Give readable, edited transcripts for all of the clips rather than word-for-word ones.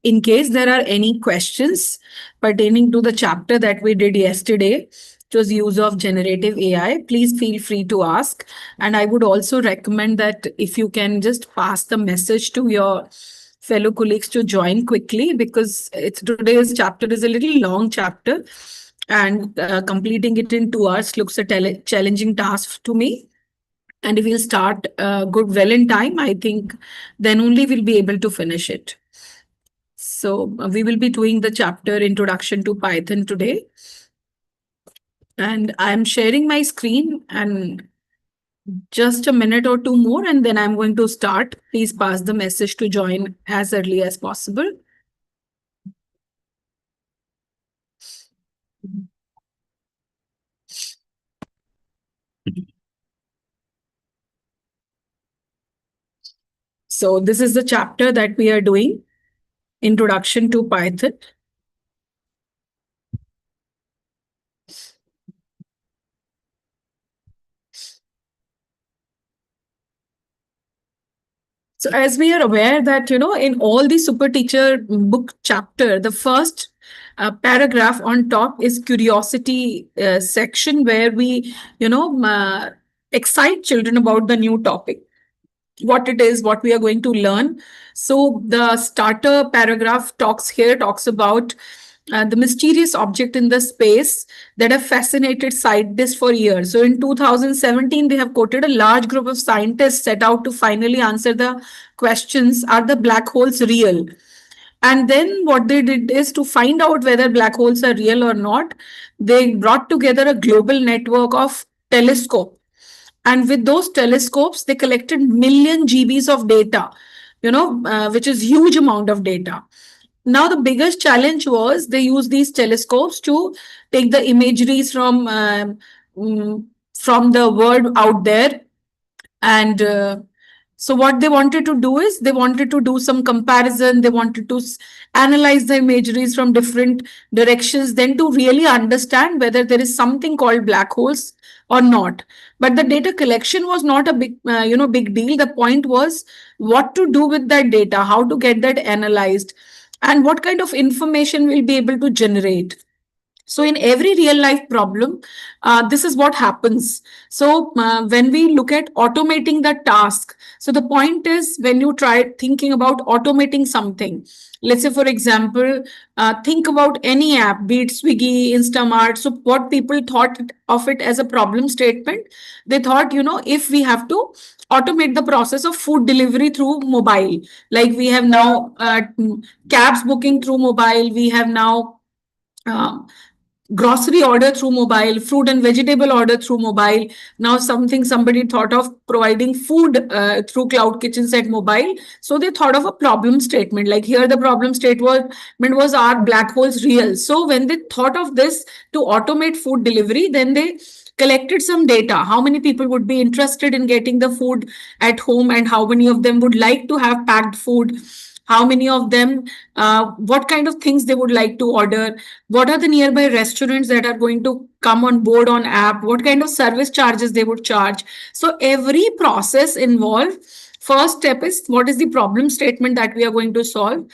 in case there are any questions pertaining to the chapter that we did yesterday, which was use of generative AI, please feel free to ask. And I would also recommend that if you can just pass the message to your fellow colleagues to join quickly, because today's chapter is a little long chapter, and completing it in 2 hours looks a challenging task to me. And if we'll start well in time, I think then only we'll be able to finish it. So we will be doing the chapter Introduction to Python today. And I'm sharing my screen, and just a minute or two more, and then I'm going to start. Please pass the message to join as early as possible. So this is the chapter that we are doing, Introduction to Python. So as we are aware that, in all the SuperTeacher book chapter, the first paragraph on top is curiosity section, where we, excite children about the new topic, what it is, what we are going to learn. So the starter paragraph talks about the mysterious object in the space that have fascinated scientists for years. So in 2017, they have quoted a large group of scientists set out to finally answer the questions, are the black holes real? And then what they did is, to find out whether black holes are real or not, they brought together a global network of telescopes. And with those telescopes, they collected million GBs of data, which is huge amount of data. Now, the biggest challenge was they used these telescopes to take the imageries from the world out there. And so what they wanted to do is, they wanted to do some comparison. They wanted to analyze the imageries from different directions, then to really understand whether there is something called black holes or not. But the data collection was not a big deal. The point was what to do with that data, how to get that analyzed, and what kind of information we'll be able to generate. So in every real life problem, this is what happens. So when we look at automating the task, so the point is, when you try thinking about automating something, let's say, for example, think about any app, be it Swiggy, Instamart. So what people thought of it as a problem statement, they thought, if we have to automate the process of food delivery through mobile, like we have now cabs booking through mobile, we have now grocery order through mobile, fruit and vegetable order through mobile. Now somebody thought of providing food through cloud kitchens at mobile. So they thought of a problem statement. Like here, the problem statement was, are black holes real? So when they thought of this to automate food delivery, then they collected some data. How many people would be interested in getting the food at home, and how many of them would like to have packed food? How many of them, what kind of things they would like to order? What are the nearby restaurants that are going to come on board on app? What kind of service charges they would charge? So every process involved. First step is, what is the problem statement that we are going to solve?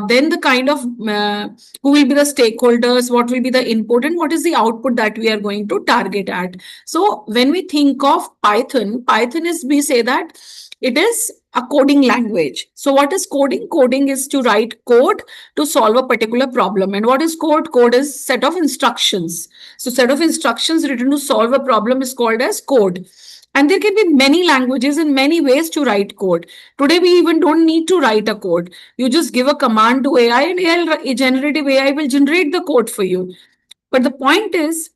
Then the kind of who will be the stakeholders, what will be the input, and what is the output that we are going to target at. So when we think of Python is, we say that it is a coding language. So what is coding? Coding is to write code to solve a particular problem. And what is code? Code is set of instructions. So set of instructions written to solve a problem is called as code. And there can be many languages and many ways to write code. Today, we even don't need to write a code. You just give a command to AI, and generative AI will generate the code for you. But the point is,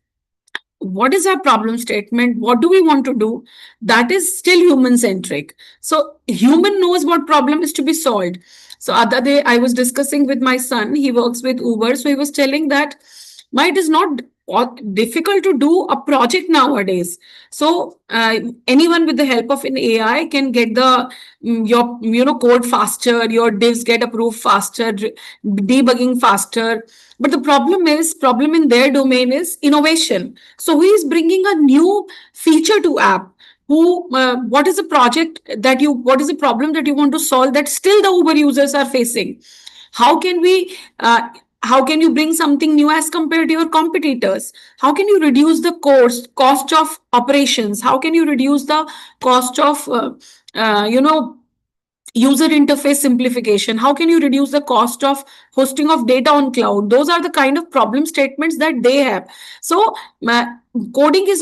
what is our problem statement? What do we want to do? That is still human centric. So human knows what problem is to be solved. So other day I was discussing with my son, he works with Uber. So he was telling that it is not difficult to do a project nowadays. So anyone with the help of an AI can get the your code faster, your divs get approved faster, debugging faster. But the problem in their domain is innovation. So who is bringing a new feature to app? what is the project that what is the problem that you want to solve that still the Uber users are facing? How can we, how can you bring something new as compared to your competitors? How can you reduce the cost of operations? How can you reduce the cost of, user interface simplification? How can you reduce the cost of hosting of data on cloud? Those are the kind of problem statements that they have. So coding is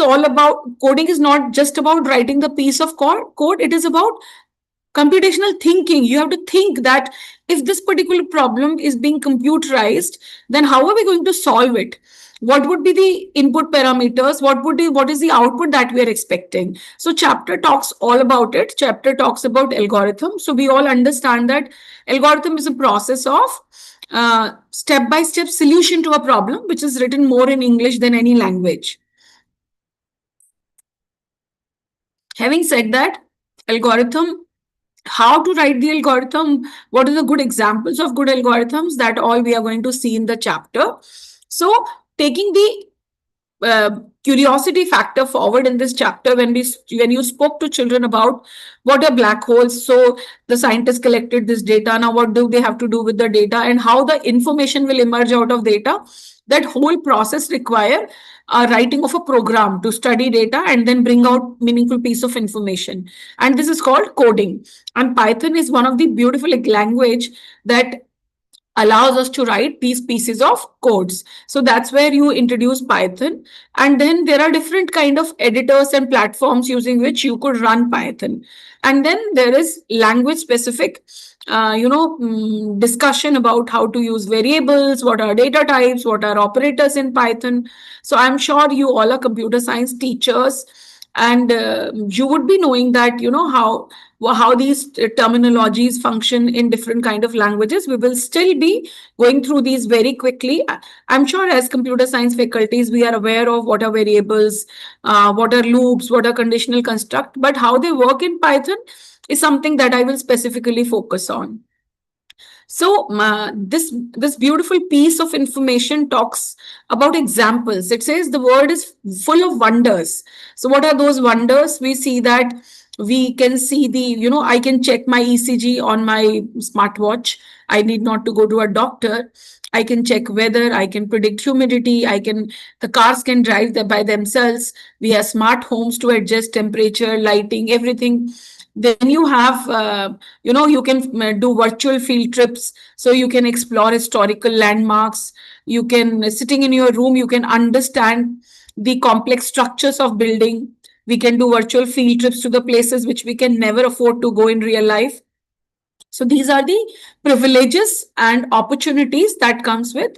not just about writing the piece of code. It is about computational thinking. You have to think that if this particular problem is being computerized, then how are we going to solve it? What would be the input parameters? What is the output that we are expecting? So chapter talks all about it. Chapter talks about algorithm. So we all understand that algorithm is a process of step-by-step solution to a problem, which is written more in English than any language. Having said that, algorithm, how to write the algorithm, what are the good examples of good algorithms, that all we are going to see in the chapter. So taking the curiosity factor forward in this chapter, when you spoke to children about what are black holes, so the scientists collected this data. Now what do they have to do with the data, and how the information will emerge out of data? That whole process require writing of a program to study data and then bring out meaningful piece of information, and this is called coding. And Python is one of the beautiful language that allows us to write these pieces of codes. So that's where you introduce Python. And then there are different kind of editors and platforms using which you could run Python. And then there is language specific discussion about how to use variables, what are data types, what are operators in Python. So I'm sure you all are computer science teachers, and you would be knowing that how these terminologies function in different kind of languages. We will still be going through these very quickly. I'm sure as computer science faculties, we are aware of what are variables, what are loops, what are conditional construct, but how they work in Python is something that I will specifically focus on. So this beautiful piece of information talks about examples. It says the world is full of wonders. So what are those wonders? We see that we can see I can check my ECG on my smartwatch. I need not to go to a doctor. I can check weather. I can predict humidity. The cars can drive by themselves. We have smart homes to adjust temperature, lighting, everything. Then you have, you can do virtual field trips. So you can explore historical landmarks. You can, sitting in your room, you can understand the complex structures of building. We can do virtual field trips to the places which we can never afford to go in real life. So these are the privileges and opportunities that comes with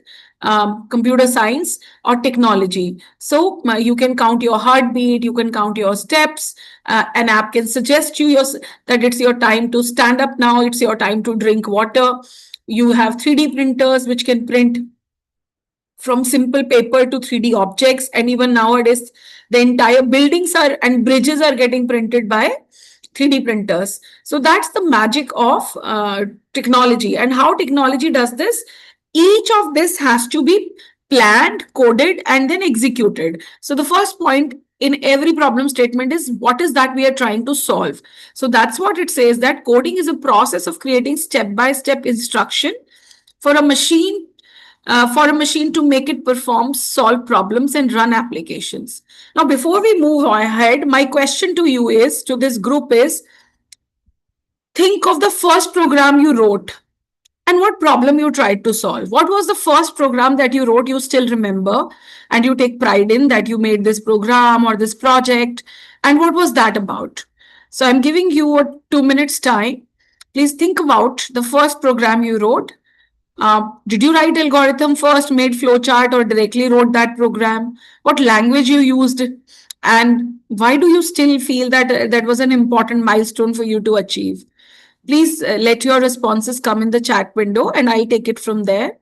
computer science or technology. So you can count your heartbeat, you can count your steps. An app can suggest you that it's your time to stand up now, it's your time to drink water. You have 3D printers which can print from simple paper to 3D objects, and even nowadays the entire buildings and bridges are getting printed by 3D printers. So that's the magic of technology. And how technology does this? Each of this has to be planned, coded, and then executed. So the first point in every problem statement is what is that we are trying to solve. So that's what it says, that coding is a process of creating step-by-step instruction for a machine to make it perform, solve problems, and run applications. Now, before we move ahead, my question to you is, to this group is, think of the first program you wrote and what problem you tried to solve. What was the first program that you wrote you still remember and you take pride in that you made this program or this project, and what was that about? So I'm giving you a 2 minutes time. Please think about the first program you wrote. Did you write algorithm first, made flowchart, or directly wrote that program? What language you used? And why do you still feel that that was an important milestone for you to achieve? Please let your responses come in the chat window and I'll take it from there.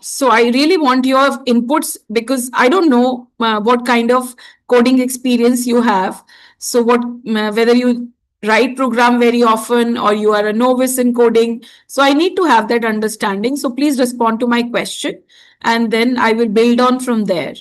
So I really want your inputs because I don't know what kind of coding experience you have. So whether you write program very often or you are a novice in coding. So I need to have that understanding. So please respond to my question and then I will build on from there.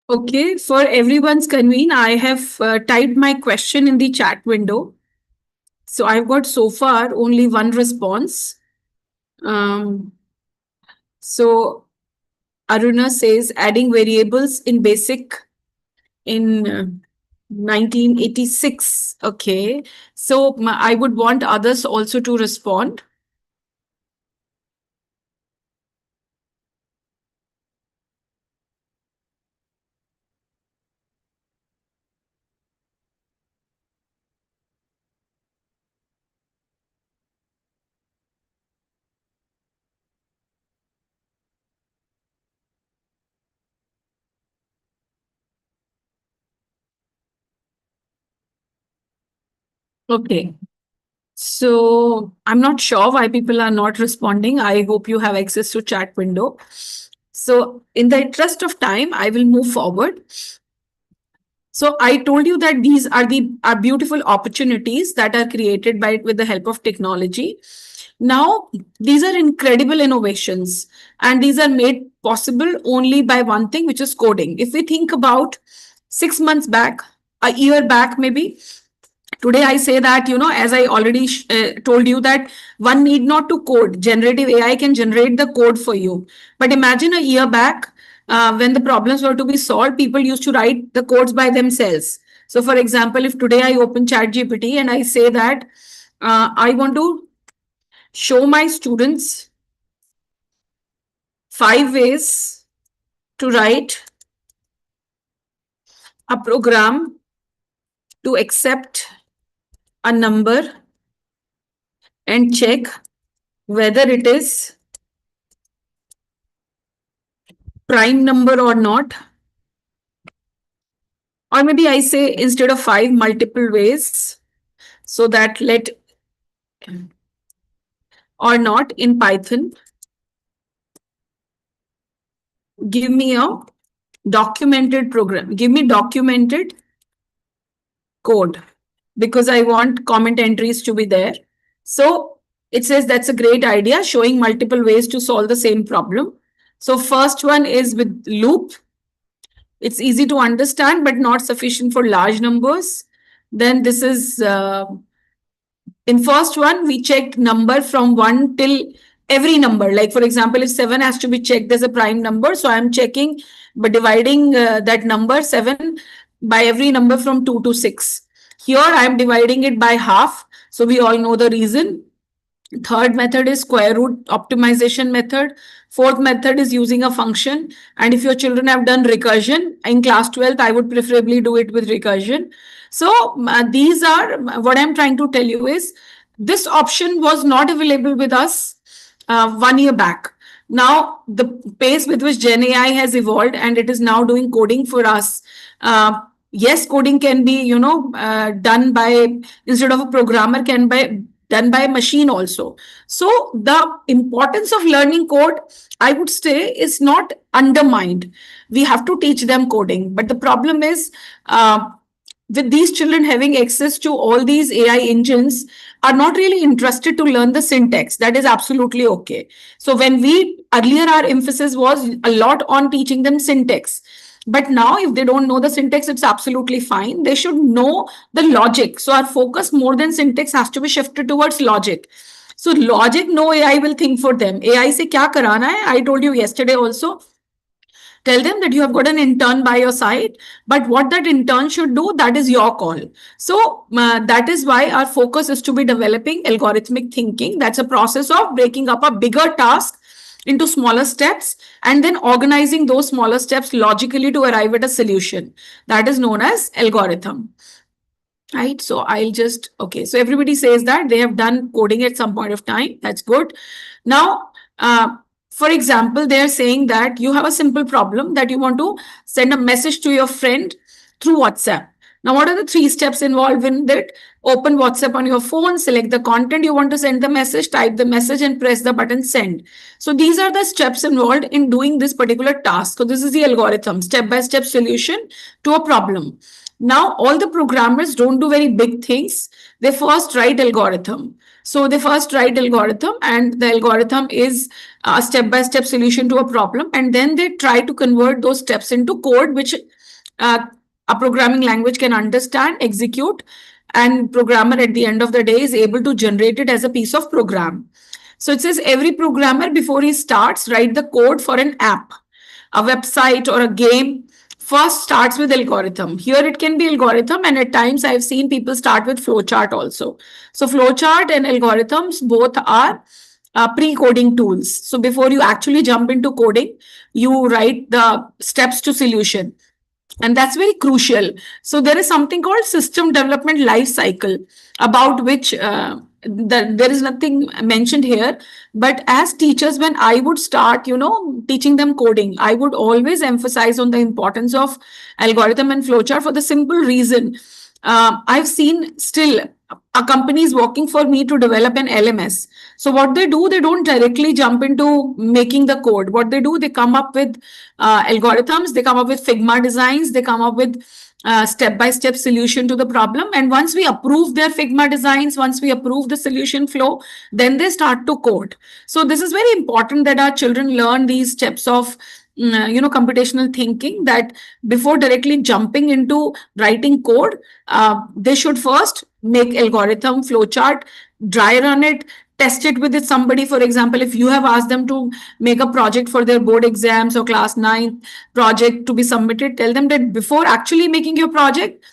Okay, for everyone's convene, I have typed my question in the chat window. So I've got so far only one response. So Aruna says adding variables in basic in 1986. Okay, so I would want others also to respond. Okay. So I'm not sure why people are not responding. I hope you have access to chat window. So in the interest of time, I will move forward. So I told you that these are the beautiful opportunities that are created by with the help of technology. Now, these are incredible innovations, and these are made possible only by one thing, which is coding. If we think about 6 months back, a year back, maybe, today I say that, as I already told you, that one need not to code. Generative AI can generate the code for you. But imagine a year back, when the problems were to be solved, people used to write the codes by themselves. So for example, if today I open ChatGPT and I say that I want to show my students 5 ways to write a program to accept a number and check whether it is prime number or not. Or maybe I say instead of 5, multiple ways, so that let or not in Python. Give me a documented program. Give me documented code, because I want comment entries to be there. So it says that's a great idea, showing multiple ways to solve the same problem. So first one is with loop. It's easy to understand, but not sufficient for large numbers. Then this is in first one, we checked number from 1 till every number. Like for example, if 7 has to be checked as a prime number, so I'm checking by dividing that number 7 by every number from 2 to 6. Here I'm dividing it by half. So we all know the reason. Third method is square root optimization method. Fourth method is using a function. And if your children have done recursion in class 12th, I would preferably do it with recursion. So these are what I'm trying to tell you is this option was not available with us 1 year back. Now, the pace with which Gen AI has evolved and it is now doing coding for us. Yes, coding can be, done by, instead of a programmer, can be done by a machine also. So the importance of learning code, I would say, is not undermined. We have to teach them coding. But the problem is, with these children having access to all these AI engines, are not really interested to learn the syntax. That is absolutely okay. So when we earlier, our emphasis was a lot on teaching them syntax. But now, if they don't know the syntax, it's absolutely fine. They should know the logic. So our focus more than syntax has to be shifted towards logic. So logic, no AI will think for them. AI se kya karana hai? I told you yesterday also. Tell them that you have got an intern by your side, but what that intern should do, that is your call. So that is why our focus is to be developing algorithmic thinking. That's a process of breaking up a bigger task into smaller steps and then organizing those smaller steps logically to arrive at a solution. That is known as algorithm. Right. So I'll just, okay. So everybody says that they have done coding at some point of time. That's good. Now, for example, they're saying that you have a simple problem that you want to send a message to your friend through WhatsApp. Now, what are the 3 steps involved in that? Open WhatsApp on your phone, select the content you want to send the message, type the message and press the button send. So these are the steps involved in doing this particular task. So this is the algorithm, step-by-step solution to a problem. Now, all the programmers don't do very big things. They first write algorithm. So they first write algorithm, and the algorithm is a step-by-step solution to a problem, and then they try to convert those steps into code, which uh, a programming language can understand, execute, and programmer at the end of the day is able to generate it as a piece of program. So it says every programmer before he starts write the code for an app, a website, or a game. First starts with algorithm. Here it can be algorithm, and at times I've seen people start with flowchart also. So flowchart and algorithms both are pre-coding tools. So before you actually jump into coding, you write the steps to solution, and that's very crucial. So there is something called system development life cycle, about which there is nothing mentioned here. But as teachers, when I would start teaching them coding, I would always emphasize on the importance of algorithm and flowchart, for the simple reason, I've seen still a company is working for me to develop an LMS. So what they do, they don't directly jump into making the code. What they do, they come up with algorithms, they come up with Figma designs, they come up with step-by-step solution to the problem. And once we approve their Figma designs, once we approve the solution flow, then they start to code. So this is very important that our children learn these steps of computational thinking, that before directly jumping into writing code, they should first make algorithm, flowchart, dry run it, test it with somebody. For example, if you have asked them to make a project for their board exams or class 9 project to be submitted, tell them that before actually making your project,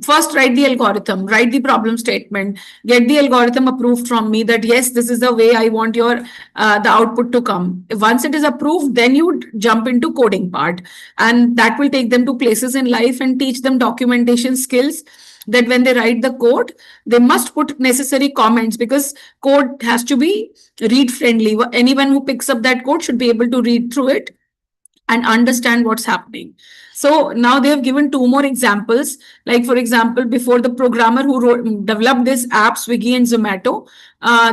first write the algorithm, write the problem statement, get the algorithm approved from me that yes, this is the way I want your the output to come. Once it is approved, then you jump into coding part, and that will take them to places in life and teach them documentation skills, that when they write the code, they must put necessary comments, because code has to be read friendly. Anyone who picks up that code should be able to read through it and understand what's happening. So now they have given two more examples. Like, for example, before, the programmer who developed this app, Swiggy and Zomato,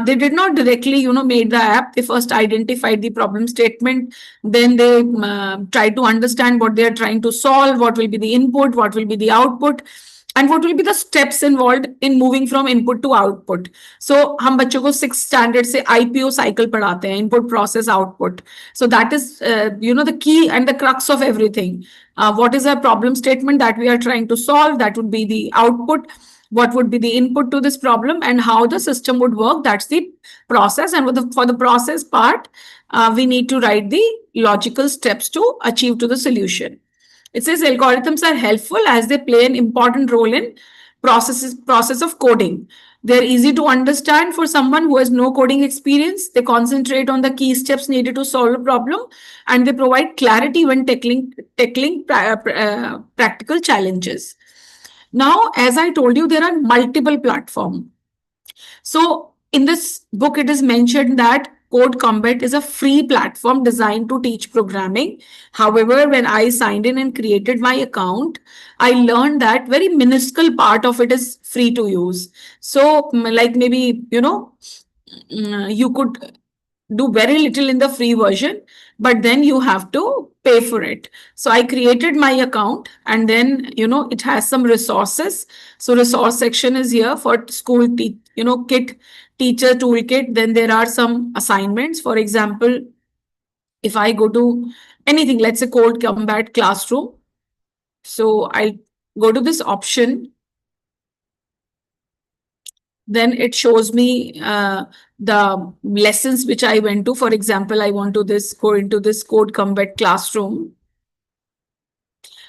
they did not directly, made the app. They first identified the problem statement. Then they tried to understand what they are trying to solve, what will be the input, what will be the output, and what will be the steps involved in moving from input to output. So हम बच्चों को 6th standard से IPO cycle पढ़ाते हैं, input process output. So that is the key and the crux of everything. What is our problem statement that we are trying to solve? That would be the output. What would be the input to this problem, and how the system would work? That's the process. And for the process part, we need to write the logical steps to achieve to the solution. It says algorithms are helpful as they play an important role in process of coding. They're easy to understand for someone who has no coding experience. They concentrate on the key steps needed to solve a problem, and they provide clarity when tackling practical challenges. Now, as I told you, there are multiple platforms. So in this book, it is mentioned that Code Combat is a free platform designed to teach programming. However, when I signed in and created my account, I learned that very minuscule part of it is free to use. So like maybe, you could do very little in the free version, but then you have to pay for it. So I created my account, and then, it has some resources. So resource section is here for school, kit, teacher toolkit. Then there are some assignments. For example, if I go to anything, let's say Code Combat Classroom. So I'll go to this option. Then it shows me the lessons which I went to. For example, I want to go into this Code Combat Classroom.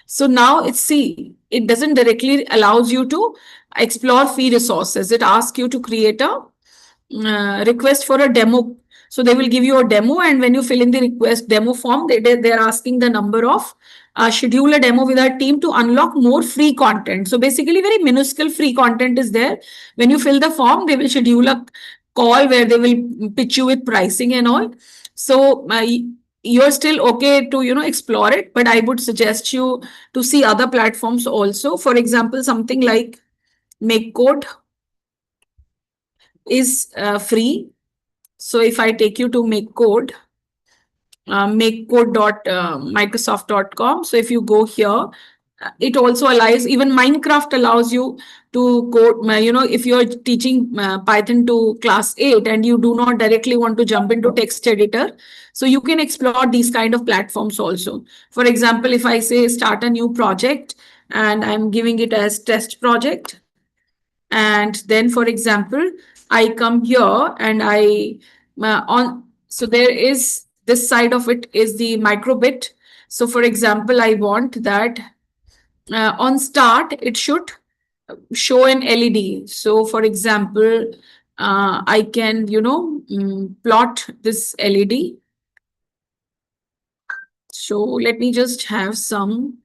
So now it doesn't directly allows you to explore free resources. It asks you to create a request for a demo. So they will give you a demo, and when you fill in the request demo form, they're asking the number of schedule a demo with our team to unlock more free content. So basically, very minuscule free content is there. When you fill the form, they will schedule a call where they will pitch you with pricing and all. So you're still okay to explore it, but I would suggest you to see other platforms also. For example, something like Make Code is free. So if I take you to Make Code, makecode.microsoft.com. So if you go here, it also allows, even Minecraft allows you to code, if you're teaching Python to class 8 and you do not directly want to jump into text editor, so you can explore these kind of platforms also. For example, if I say start a new project and I'm giving it as test project, and then for example, I come here and so there is this side of it is the microbit. So for example, I want that on start, it should show an LED. So for example, I can, plot this LED. So let me just have some.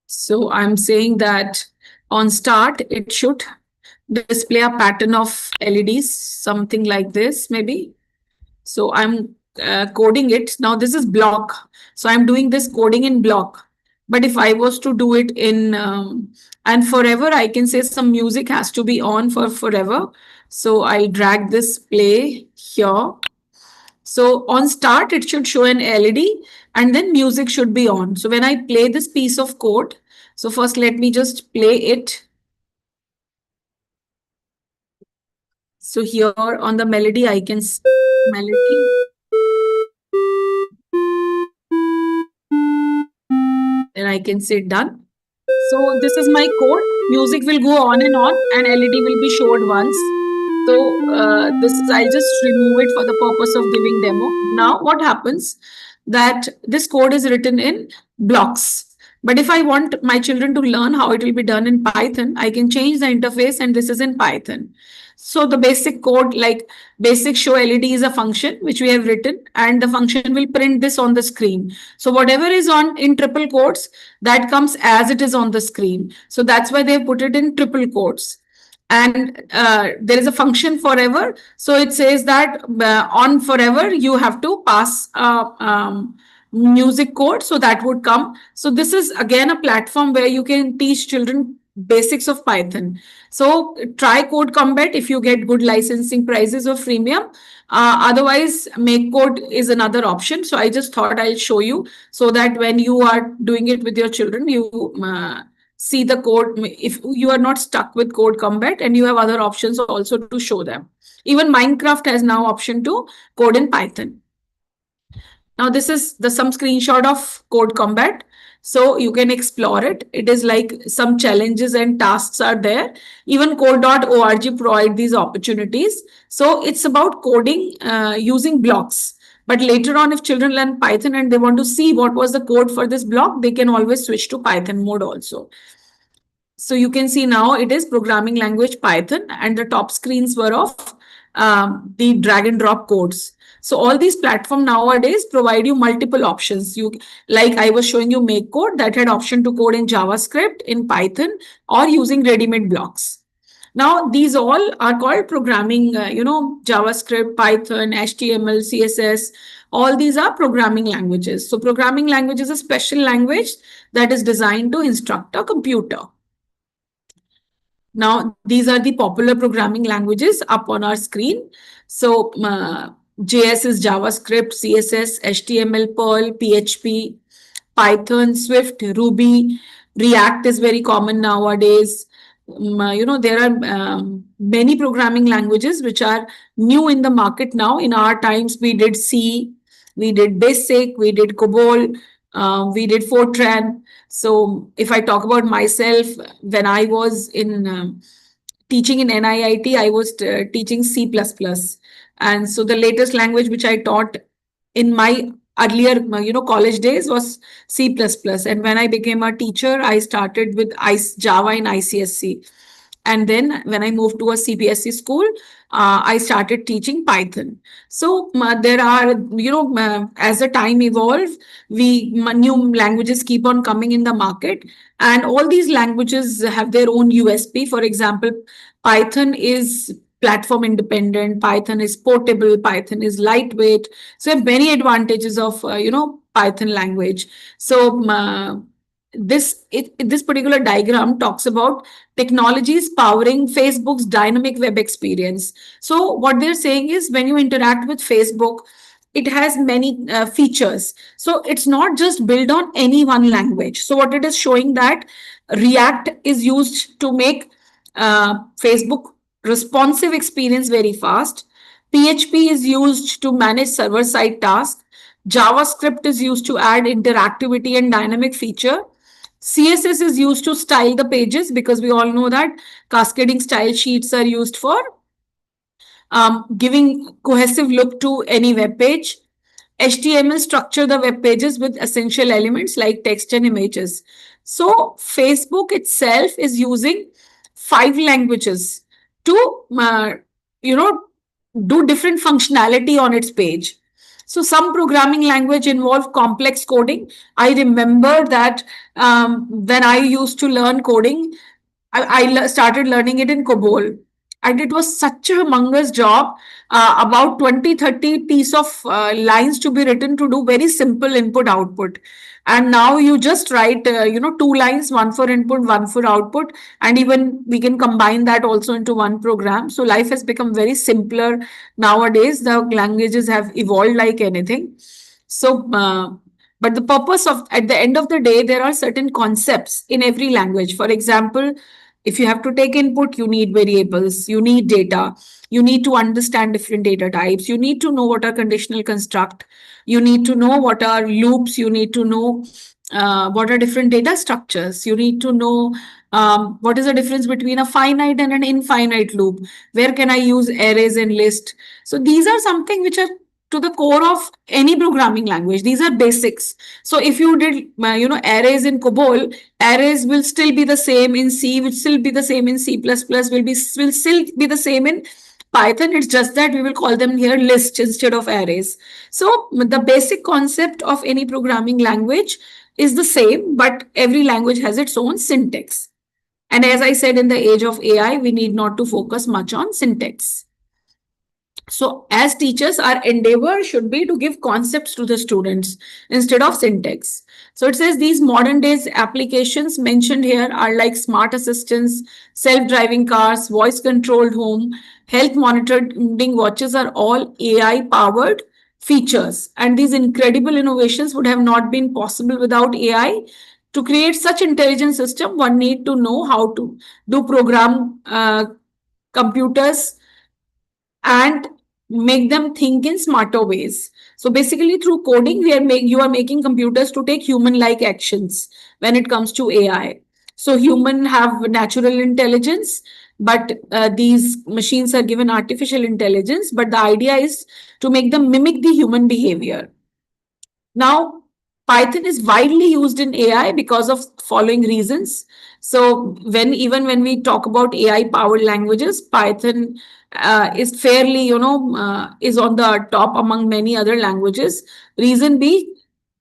So I'm saying that on start, it should display a pattern of LEDs, something like this, maybe. So I'm coding it. Now this is block. So I'm doing this coding in block. But if I was to do it in and forever, I can say some music has to be on for forever. So I'll drag this play here. So on start, it should show an LED and then music should be on. So when I play this piece of code, so first let me just play it. So here on the melody, I can see melody. Then I can say done. So this is my code. Music will go on and LED will be showed once. So this is, I'll just remove it for the purpose of giving demo. Now what happens that this code is written in blocks. But if I want my children to learn how it will be done in Python, I can change the interface and this is in Python. So the basic code like basic show LED is a function which we have written and the function will print this on the screen. So whatever is on in triple quotes, that comes as it is on the screen. So that's why they put it in triple quotes. And there is a function forever. So it says that on forever, you have to pass music code. So that would come. So this is again a platform where you can teach children basics of Python. So try Code Combat if you get good licensing prices or freemium. Otherwise, Make Code is another option. So I just thought I'll show you so that when you are doing it with your children, you see the code. If you are not stuck with Code Combat and you have other options also to show them. Even Minecraft has now option to code in Python. Now this is some screenshot of Code Combat. So you can explore it. It is like some challenges and tasks are there. Even code.org provide these opportunities. So it's about coding using blocks. But later on, if children learn Python and they want to see what was the code for this block, they can always switch to Python mode also. So you can see now it is programming language Python and the top screens were of the drag and drop codes. So all these platforms nowadays provide you multiple options. You like I was showing you Make Code that had option to code in JavaScript, in Python, or using ready-made blocks. Now these all are called programming, JavaScript, Python, HTML, CSS. All these are programming languages. So programming language is a special language that is designed to instruct a computer. Now, these are the popular programming languages up on our screen. So, JS is JavaScript, CSS, HTML, Perl, PHP, Python, Swift, Ruby, React is very common nowadays. There are many programming languages which are new in the market now. In our times, we did C, we did Basic, we did COBOL, we did Fortran. So if I talk about myself, when I was in teaching in NIIT, I was teaching C++. And so the latest language which I taught in my earlier, college days was C++. And when I became a teacher, I started with Java in ICSC. And then when I moved to a CBSE school, I started teaching Python. So there are, as the time evolves, new languages keep on coming in the market. And all these languages have their own USP. For example, Python is platform independent, Python is portable, Python is lightweight. So many advantages of, Python language. So this particular diagram talks about technologies powering Facebook's dynamic web experience. So what they're saying is when you interact with Facebook, it has many features. So it's not just built on any one language. So what it is showing that React is used to make Facebook responsive experience very fast. PHP is used to manage server side tasks. JavaScript is used to add interactivity and dynamic feature. CSS is used to style the pages, because we all know that cascading style sheets are used for giving cohesive look to any web page. HTML structure the web pages with essential elements like text and images. So Facebook itself is using 5 languages to you know do different functionality on its page. So some programming language involve complex coding. I remember that when I used to learn coding, I started learning it in COBOL. And it was such a humongous job, about 20, 30 piece of lines to be written to do very simple input output. And now you just write, 2 lines, one for input, one for output. And even we can combine that also into one program. So life has become very simpler nowadays. The languages have evolved like anything. So, but the purpose of, at the end of the day, there are certain concepts in every language. For example, if you have to take input, you need variables, you need data, you need to understand different data types, you need to know what are conditional construct, you need to know what are loops, you need to know what are different data structures, you need to know what is the difference between a finite and an infinite loop, where can I use arrays and list. So these are something which are to the core of any programming language. These are basics. So if you did arrays in COBOL, arrays will still be the same in C, will still be the same in C++, will still be the same in Python. It's just that we will call them here lists instead of arrays. So the basic concept of any programming language is the same, but every language has its own syntax. And as I said, in the age of AI, we need not to focus much on syntax. So as teachers, our endeavor should be to give concepts to the students instead of syntax. So it says these modern days applications mentioned here are like smart assistants, self-driving cars, voice-controlled home, health monitoring watches are all AI-powered features. And these incredible innovations would have not been possible without AI. To create such intelligent system, one need to know how to do program computers and make them think in smarter ways. So basically, through coding, you are making computers to take human-like actions when it comes to AI. So human have natural intelligence, but these machines are given artificial intelligence. But the idea is to make them mimic the human behavior. Now, Python is widely used in AI because of following reasons. So even when we talk about AI powered languages, Python is fairly, is on the top among many other languages. Reason be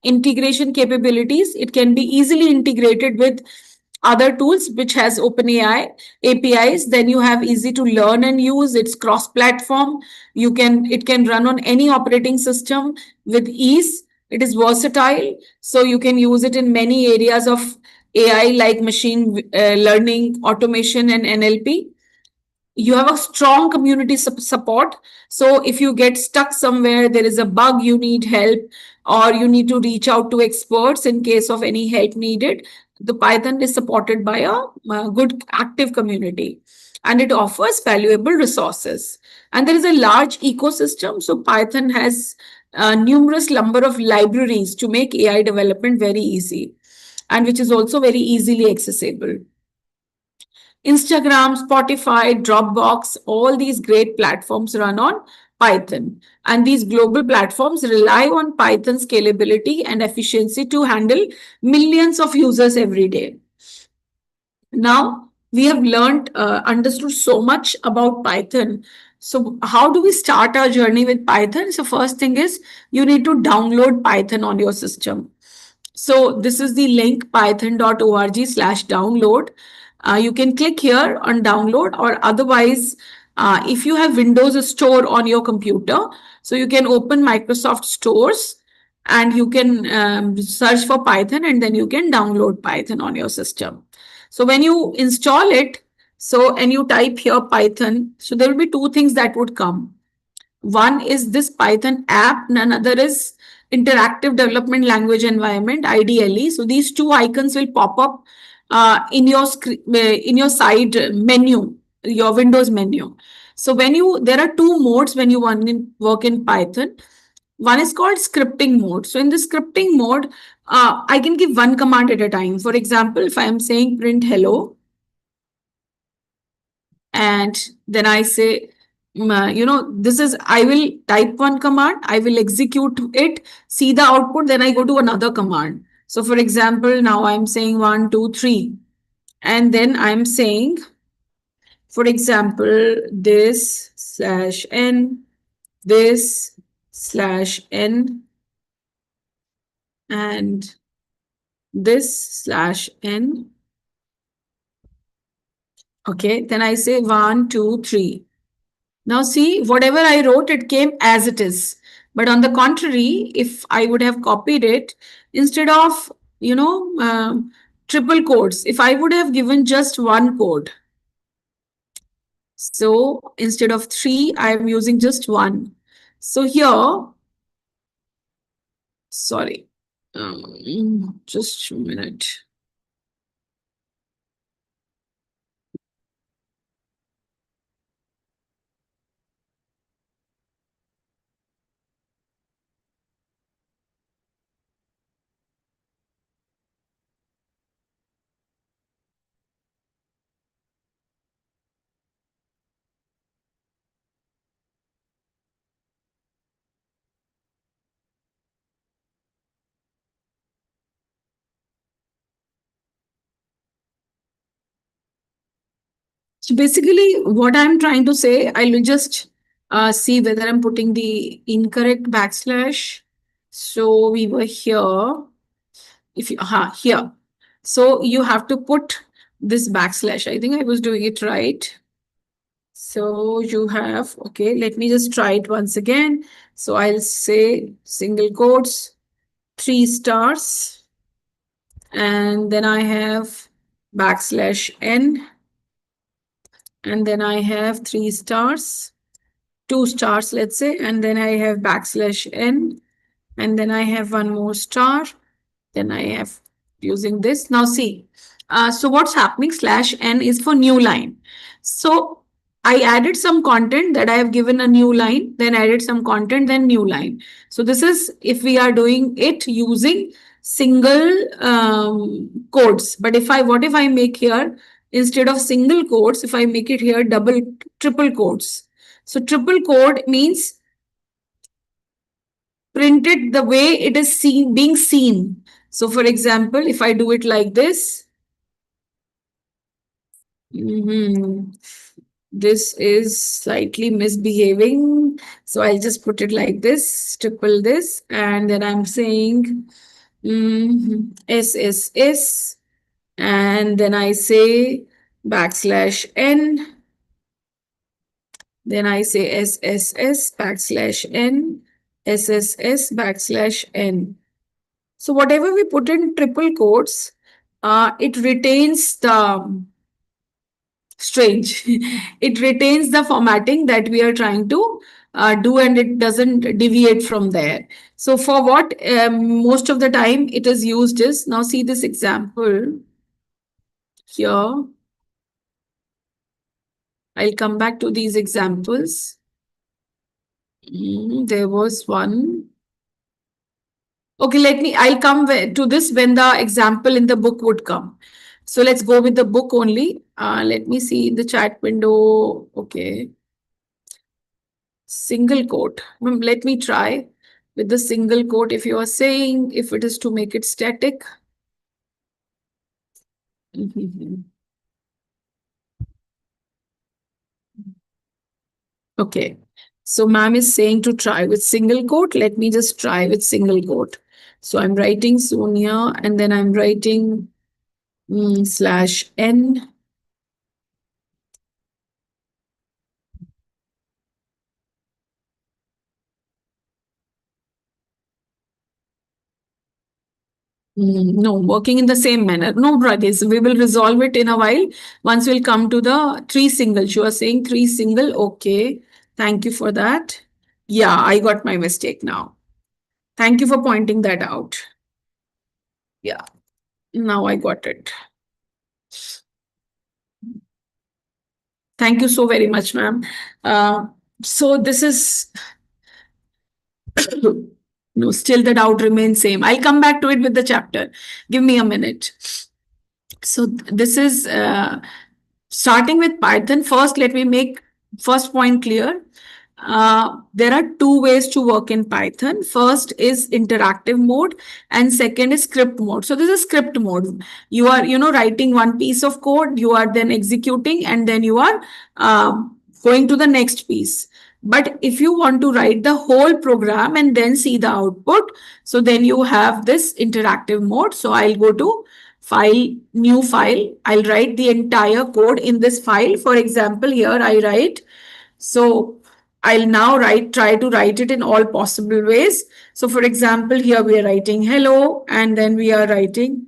integration capabilities. It can be easily integrated with other tools which has OpenAI APIs. Then you have easy to learn and use. It's cross-platform. It can run on any operating system with ease. It is versatile, so you can use it in many areas of AI like machine learning, automation, and NLP. You have a strong community support. So if you get stuck somewhere, there is a bug, you need help, or you need to reach out to experts in case of any help needed, the Python is supported by a good active community, and it offers valuable resources. And there is a large ecosystem. So Python has a numerous number of libraries to make AI development very easy, and which is also very easily accessible. Instagram, Spotify, Dropbox, all these great platforms run on Python. And these global platforms rely on Python scalability and efficiency to handle millions of users every day. Now, we have understood so much about Python. So how do we start our journey with Python? So first thing is you need to download Python on your system. So this is the link python.org/download. You can click here on download, or otherwise, if you have Windows Store on your computer, so you can open Microsoft Stores and you can search for Python, and then you can download Python on your system. So when you install it, and you type here Python, so there will be two things that would come. One is this Python app, and another is interactive development language environment, ideally. So these two icons will pop up in your side menu, your Windows menu. So there are two modes when you work in Python. One is called scripting mode. So in the scripting mode, I can give one command at a time. For example, if I am saying print hello, and then I say, this is, I will type one command, I will execute it, see the output, then I go to another command. So for example, now I'm saying 1, 2, 3, and then I'm saying, for example, this slash n, this slash n, and this slash n. Okay, then I say 1, 2, 3. Now see, whatever I wrote, it came as it is. But on the contrary, if I would have copied it, instead of, triple quotes, if I would have given just one quote, so instead of three, I am using just one. So here, sorry, just a minute. So basically, what I'm trying to say, I will just see whether I'm putting the incorrect backslash. So we were here. If you here, so you have to put this backslash. I think I was doing it right. So you have, okay, let me just try it once again. So I'll say single quotes, 3 stars, and then I have backslash n, and then I have 3 stars, 2 stars, let's say, and then I have backslash n, and then I have one more star, then I have using this. Now see, so what's happening, slash n is for new line. So I added some content, that I have given a new line, then added some content, then new line. So this is if we are doing it using single quotes. But what if I make here, instead of single quotes, if I make it here triple quotes. So triple quote means printed the way it is being seen. So for example, if I do it like this, this is slightly misbehaving. So I'll just put it like this, triple this, and then I'm saying SSS, and then I say backslash n, then I say SSS backslash n, SSS backslash n. So whatever we put in triple quotes, it retains the strange. It retains the formatting that we are trying to do, and it doesn't deviate from there. So for what most of the time it is used is, now see this example here. I'll come back to these examples. There was one. Okay, I'll come to this when the example in the book would come. So let's go with the book only. Let me see the chat window. Okay. Single quote. Let me try with the single quote. If you are saying, if it is to make it static. Okay. So ma'am is saying to try with single quote. Let me just try with single quote. So I'm writing Sonia, and then I'm writing slash n. No, working in the same manner. No, brothers, we will resolve it in a while. Once we'll come to the 3 singles. You are saying 3 single. Okay. Thank you for that. Yeah, I got my mistake now. Thank you for pointing that out. Yeah, now I got it. Thank you so very much, ma'am. So this is no, still the doubt remains same. I'll come back to it with the chapter. Give me a minute. So this is starting with Python. First, let me make first point clear. There are two ways to work in Python. First is interactive mode and second is script mode. So this is script mode. You are, writing one piece of code, you are then executing and then you are going to the next piece. But if you want to write the whole program and then see the output, so then you have this interactive mode. So I'll go to file, new file. I'll write the entire code in this file. For example, here I write. So I'll now try to write it in all possible ways. So for example, here we are writing hello and then we are writing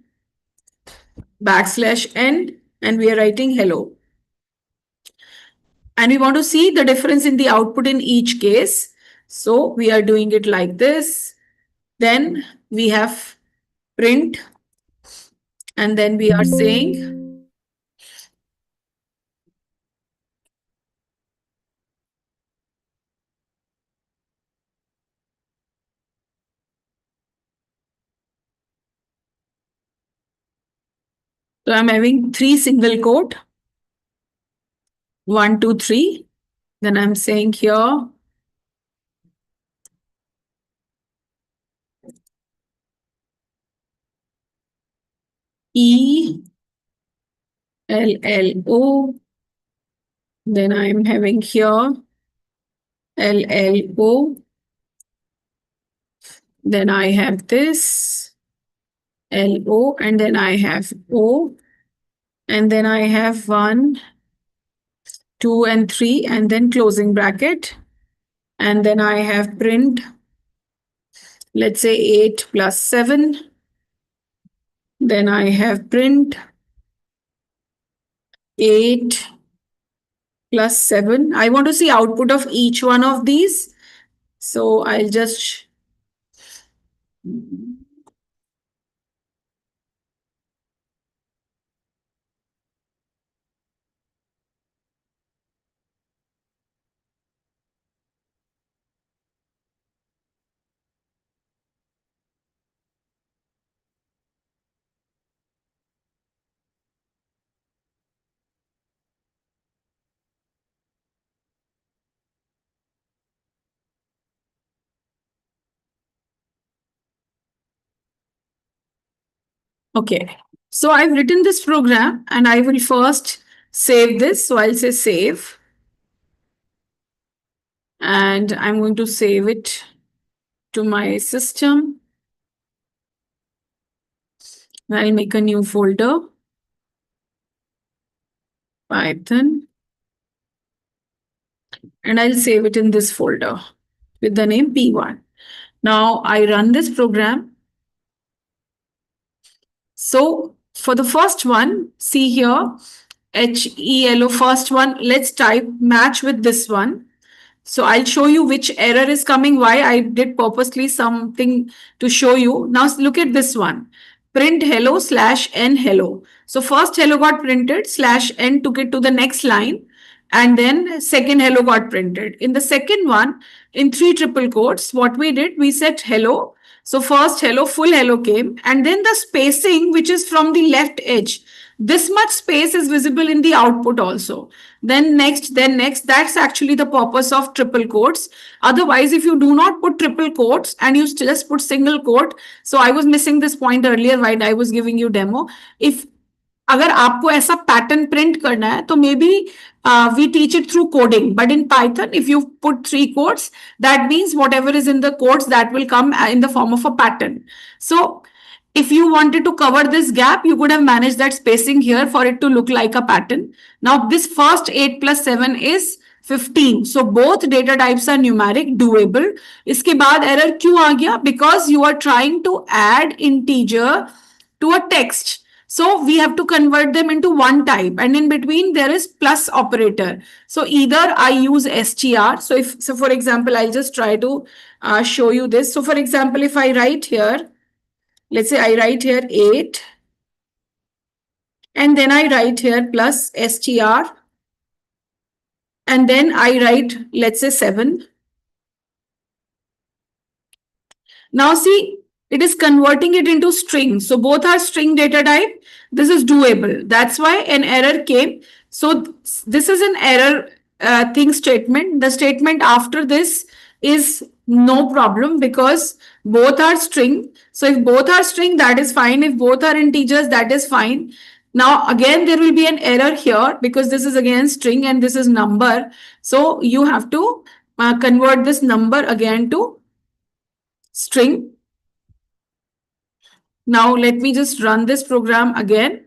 \n and we are writing hello. And we want to see the difference in the output in each case. So we are doing it like this. Then we have print and then we are saying so I'm having 3 single quote, 1, 2, 3. Then I'm saying here E L L O. Then I'm having here L L O. Then I have this L O and then I have O. And then I have 1, 2 and 3 and then closing bracket. And then I have print, let's say 8 plus 7. Then I have print 8 plus 7. I want to see output of each one of these. So I'll just okay. So I've written this program and I will first save this. So I'll say save. And I'm going to save it to my system. I'll make a new folder, Python. And I'll save it in this folder with the name P1. Now I run this program. So for the first one, see here, HELO, first one, let's type match with this one. So I'll show you which error is coming, why I did purposely something to show you. Now look at this one, print hello /n hello. So first hello got printed, /n took it to the next line, and then second hello got printed. In the second one, in 3 triple quotes, what we did, we said hello. So first hello, full hello came, and then the spacing, which is from the left edge, this much space is visible in the output also. Then next, that's actually the purpose of triple quotes. Otherwise, if you do not put triple quotes and you just put single quote, so I was missing this point earlier while I was giving you demo. If अगर आपको ऐसा pattern print करना है तो maybe we teach it through coding, but in Python if you put 3 quotes, that means whatever is in the quotes that will come in the form of a pattern. So if you wanted to cover this gap, you could have managed that spacing here for it to look like a pattern. Now this first 8 plus 7 is 15. So both data types are numeric, doable. इसके बाद error क्यों आ गया? Because you are trying to add integer to a text. So we have to convert them into one type, and in between there is plus operator. So either I use str. So for example, I'll just try to show you this. So for example, if I write here, let's say I write here 8, and then I write here plus str, and then I write, let's say 7. Now see, it is converting it into string. So both are string data type. This is doable. That's why an error came. So this is an error thing statement. The statement after this is no problem because both are string. So if both are string, that is fine. If both are integers, that is fine. Now again, there will be an error here because this is again string and this is number. So you have to convert this number again to string. Now let me just run this program again.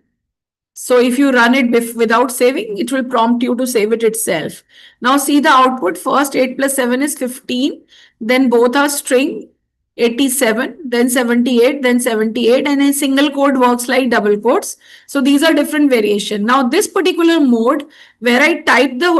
So if you run it without saving, it will prompt you to save it itself. Now see the output. First 8 plus 7 is 15. Then both are string, 87, then 78, then 78, and a single quote works like double quotes. So these are different variation. Now this particular mode where I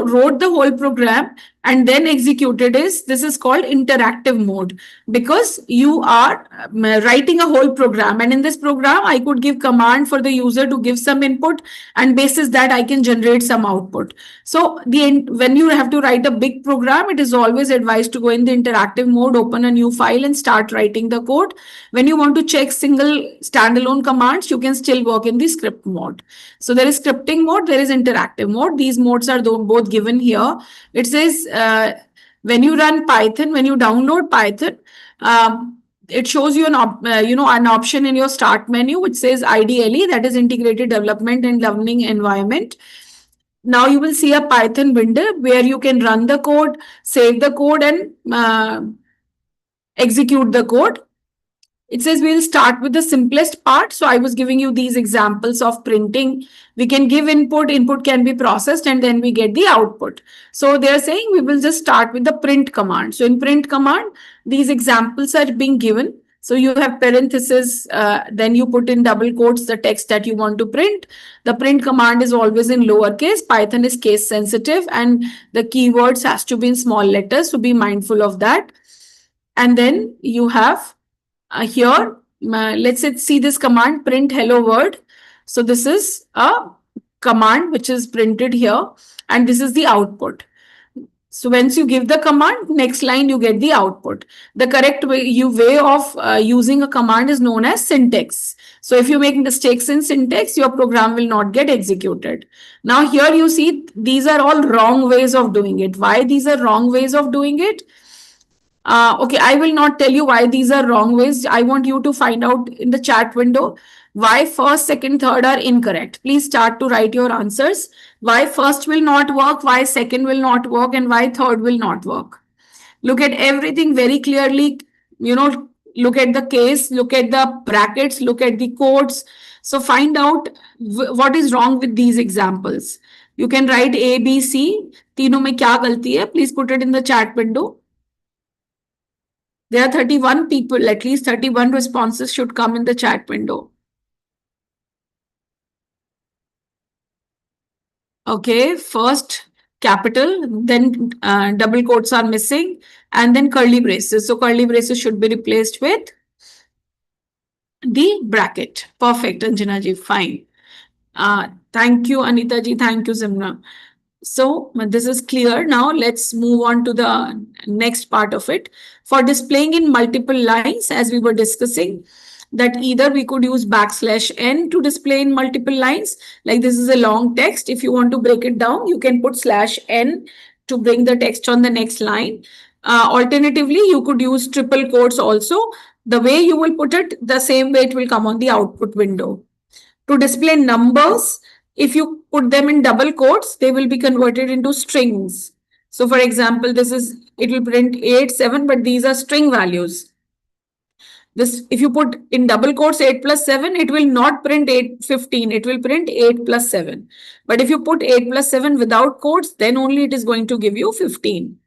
wrote the whole program and then executed this is called interactive mode, because you are writing a whole program, and in this program I could give command for the user to give some input, and basis that I can generate some output. So when you have to write a big program, it is always advised to go in the interactive mode, open a new file and start writing the code. When you want to check single standalone commands, you can still work in the script mode. So there is scripting mode, there is interactive mode. These modes are both given here. It says when you run Python, when you download Python, it shows you an option in your start menu which says IDLE, that is Integrated Development and Learning Environment. Now you will see a Python window where you can run the code, save the code, and execute the code. It says we'll start with the simplest part. So I was giving you these examples of printing. We can give input, input can be processed, and then we get the output. So they're saying we will just start with the print command. So in print command, these examples are being given. So you have parenthesis, then you put in double quotes the text that you want to print. The print command is always in lowercase. Python is case sensitive, and the keywords has to be in small letters. So be mindful of that. And then you have here, let's see this command, print hello world. So this is a command which is printed here, and this is the output. So once you give the command, next line you get the output. The correct way of using a command is known as syntax. So if you make mistakes in syntax, your program will not get executed. Now here you see these are all wrong ways of doing it. Why these are wrong ways of doing it? Okay, I will not tell you why these are wrong ways. I want you to find out in the chat window why first, second, third are incorrect. Please start to write your answers. Why first will not work, why second will not work, and why third will not work. Look at everything very clearly. Look at the case, look at the brackets, look at the codes. So find out what is wrong with these examples. You can write A, B, C. तीनों में क्या गलती है? Please put it in the chat window. There are 31 people, at least 31 responses should come in the chat window. Okay, first capital, then double quotes are missing, and then curly braces. So curly braces should be replaced with the bracket. Perfect, Anjana ji, fine. Thank you, Anita ji. Thank you, Simna. So this is clear. Now let's move on to the next part of it. For displaying in multiple lines, as we were discussing, that either we could use \n to display in multiple lines. Like this is a long text. If you want to break it down, you can put /n to bring the text on the next line. Alternatively, you could use triple quotes also. The way you will put it, the same way it will come on the output window. To display numbers, if you put them in double quotes, they will be converted into strings. So for example, it will print 8, 7, but these are string values. If you put in double quotes 8 plus 7, it will not print 8, 15. It will print 8 plus 7. But if you put 8 plus 7 without quotes, then only it is going to give you 15.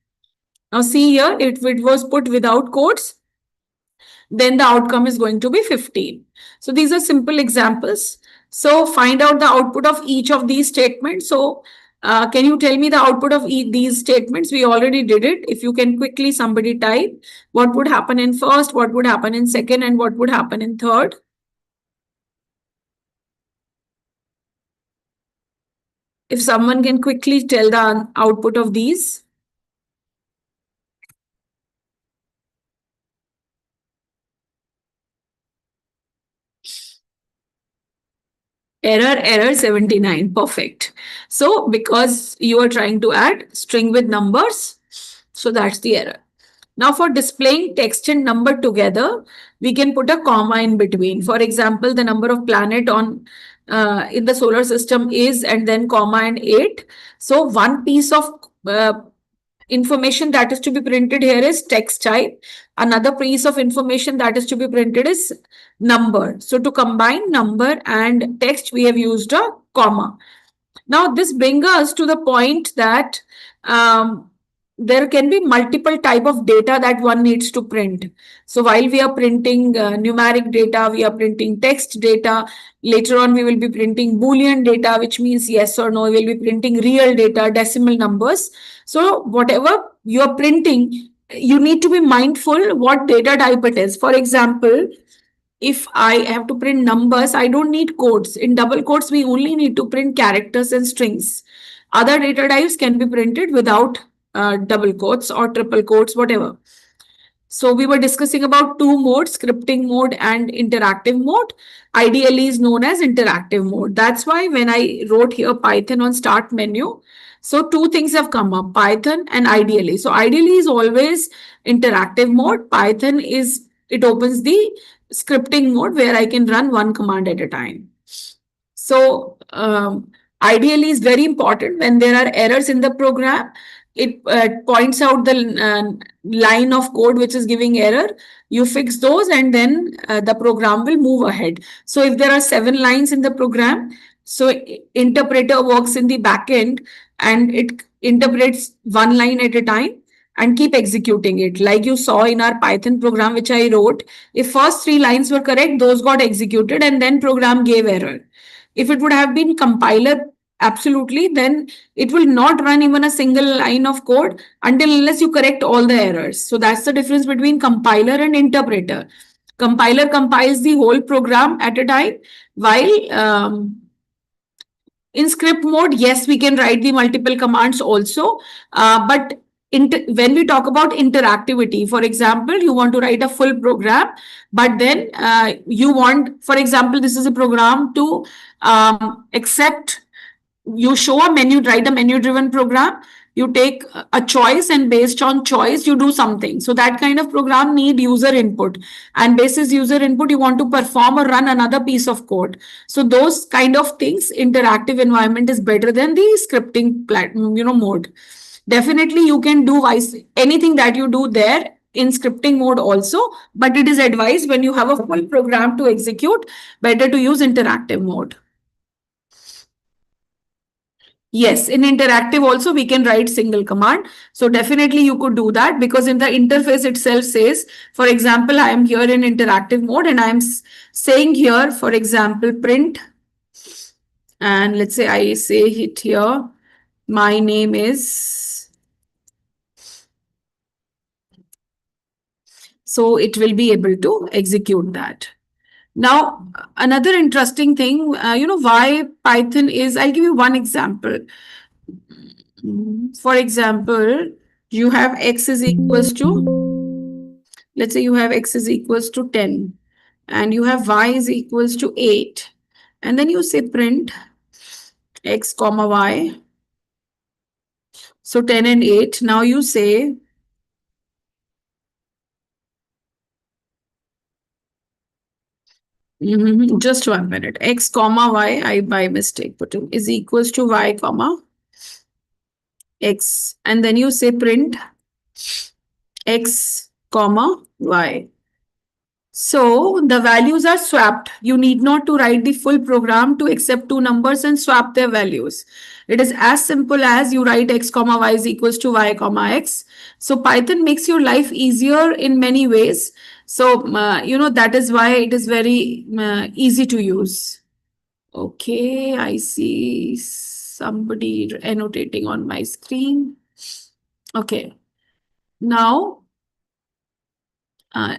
Now see here, if it was put without quotes, then the outcome is going to be 15. So these are simple examples. So find out the output of each of these statements. So can you tell me the output of these statements? We already did it. If you can quickly somebody type what would happen in first, what would happen in second, and what would happen in third. If someone can quickly tell the output of these. Error 79. Perfect. So because you are trying to add string with numbers, so that's the error. Now for displaying text and number together, we can put a comma in between. For example, the number of planet on in the solar system is, and then comma and 8. So one piece of information that is to be printed here is text type. Another piece of information that is to be printed is number. So to combine number and text, we have used a comma. Now this brings us to the point that there can be multiple type of data that one needs to print. So while we are printing numeric data, we are printing text data. Later on, we will be printing Boolean data, which means yes or no. We will be printing real data, decimal numbers. So whatever you are printing, you need to be mindful what data type it is. For example, if I have to print numbers, I don't need quotes. In double quotes, we only need to print characters and strings. Other data types can be printed without double quotes or triple quotes, whatever. So we were discussing about two modes, scripting mode and interactive mode. Ideally is known as interactive mode. That's why when I wrote here Python on start menu, so two things have come up, Python and ideally. So ideally is always interactive mode. Python is, it opens the scripting mode where I can run one command at a time. So ideally is very important when there are errors in the program. It points out the line of code which is giving error. You fix those and then the program will move ahead. So if there are 7 lines in the program, so interpreter works in the backend and it interprets one line at a time and keep executing it. Like you saw in our Python program, which I wrote, if first 3 lines were correct, those got executed and then program gave error. If it would have been compiler, absolutely, then it will not run even a single line of code until unless you correct all the errors. So that's the difference between compiler and interpreter. Compiler compiles the whole program at a time, while in script mode, yes, we can write the multiple commands also, but when we talk about interactivity, for example, you want to write a full program, but then you want, for example, this is a program to accept, you show a menu, write a menu driven program, you take a choice and based on choice, you do something. So that kind of program need user input, and basis user input, you want to perform or run another piece of code. So those kind of things, interactive environment is better than the scripting mode. Definitely you can do anything that you do there in scripting mode also, but it is advised when you have a full program to execute, better to use interactive mode. Yes, in interactive also we can write single command. So definitely you could do that, because in the interface itself says, for example, I am here in interactive mode and I am saying here, for example, print. And let's say I say it here, my name is. So it will be able to execute that. Now, another interesting thing, why Python is, I'll give you one example. For example, you have x is equals to, let's say you have x is equals to 10 and you have y is equals to 8. And then you say print x comma y. So 10 and 8. Now you say just 1 minute. X comma y, I by mistake put in, is equals to y comma x. And then you say print x comma y. So the values are swapped. You need not to write the full program to accept two numbers and swap their values. It is as simple as you write x comma y is equals to y comma x. So Python makes your life easier in many ways. So, that is why it is very easy to use. Okay, I see somebody annotating on my screen. Okay, now uh,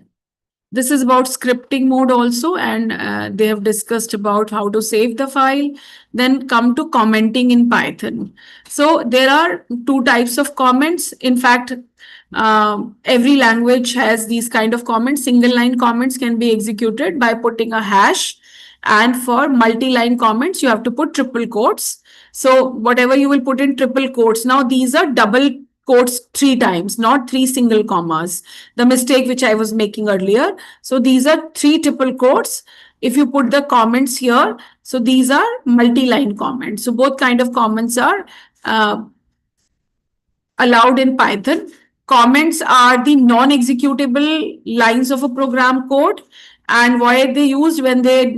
this is about scripting mode also, and they have discussed about how to save the file. Then come to commenting in Python. So there are two types of comments. In fact, every language has these kind of comments. Single line comments can be executed by putting a hash, and for multi-line comments, you have to put triple quotes. So whatever you will put in triple quotes. Now these are double quotes three times, not three single commas. The mistake which I was making earlier. So these are three triple quotes. If you put the comments here, so these are multi-line comments. So both kind of comments are allowed in Python. Comments are the non-executable lines of a program code, and why are they used? When they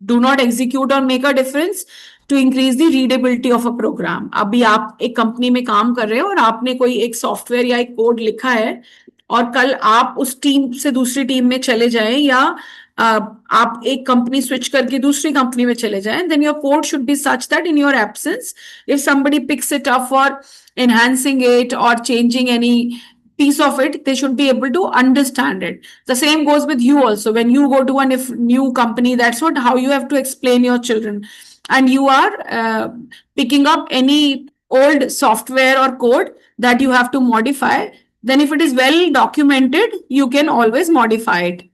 do not execute or make a difference, to increase the readability of a program. अभी आप एक company में काम कर रहे हो और आपने कोई एक सॉफ्टवेयर या एक कोड लिखा है, और कल आप उस टीम से दूसरी टीम में चले जाएं, या आप एक कंपनी स्विच करके दूसरी कंपनी में चले जाएं, then your code should be such that in your absence, if somebody picks it up for enhancing it or changing any piece of it, they should be able to understand it. The same goes with you also. When you go to a new company, that's what how you have to explain your children. And you are picking up any old software or code that you have to modify, then if it is well documented, you can always modify it.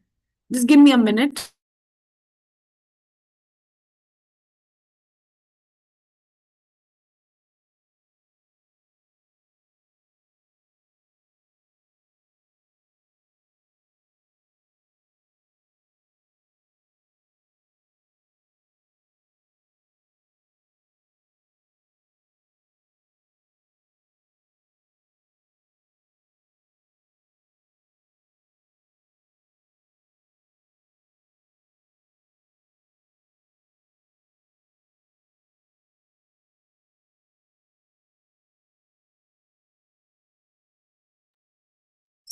Just give me a minute.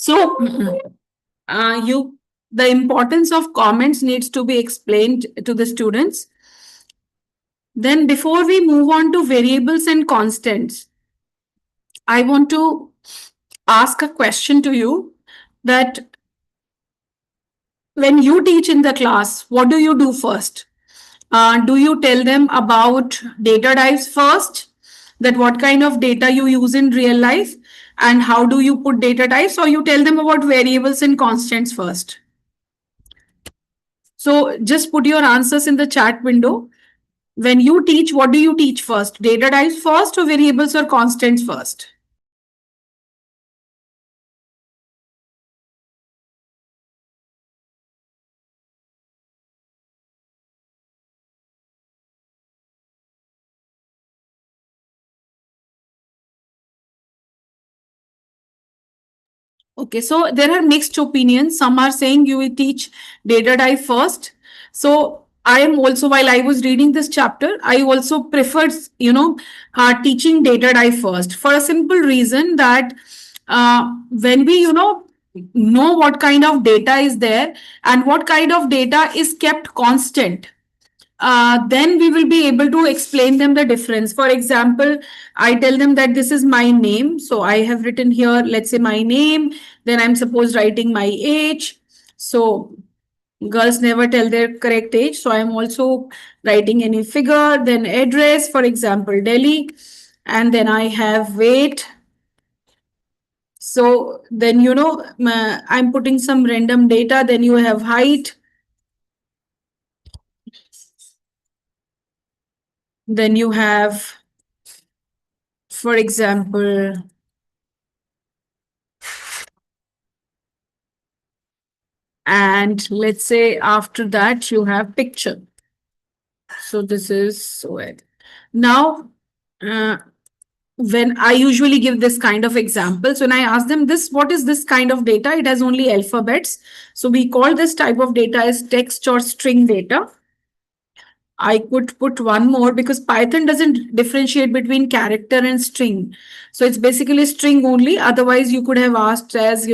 So, the importance of comments needs to be explained to the students. Then before we move on to variables and constants, I want to ask a question to you, that when you teach in the class, what do you do first? Do you tell them about data types first? That what kind of data you use in real life and how do you put data types, or you tell them about variables and constants first? So just put your answers in the chat window. When you teach, what do you teach first? Data types first or variables or constants first? Okay, so there are mixed opinions. Some are saying you will teach data type first. So I am also, while I was reading this chapter, I also preferred, teaching data type first, for a simple reason that when we, know what kind of data is there and what kind of data is kept constant, then we will be able to explain them the difference. For example, I tell them that this is my name. So I have written here, let's say my name, then I'm supposed writing my age. So girls never tell their correct age. So I'm also writing any figure, then address, for example, Delhi, and then I have weight. So then, I'm putting some random data, then you have height. Then you have, for example, and let's say after that you have picture. So this is so it. Now, when I usually give this kind of examples, when I ask them this, what is this kind of data? It has only alphabets. So we call this type of data as text or string data. I could put one more because Python doesn't differentiate between character and string. So it's basically string only. Otherwise, you could have asked as,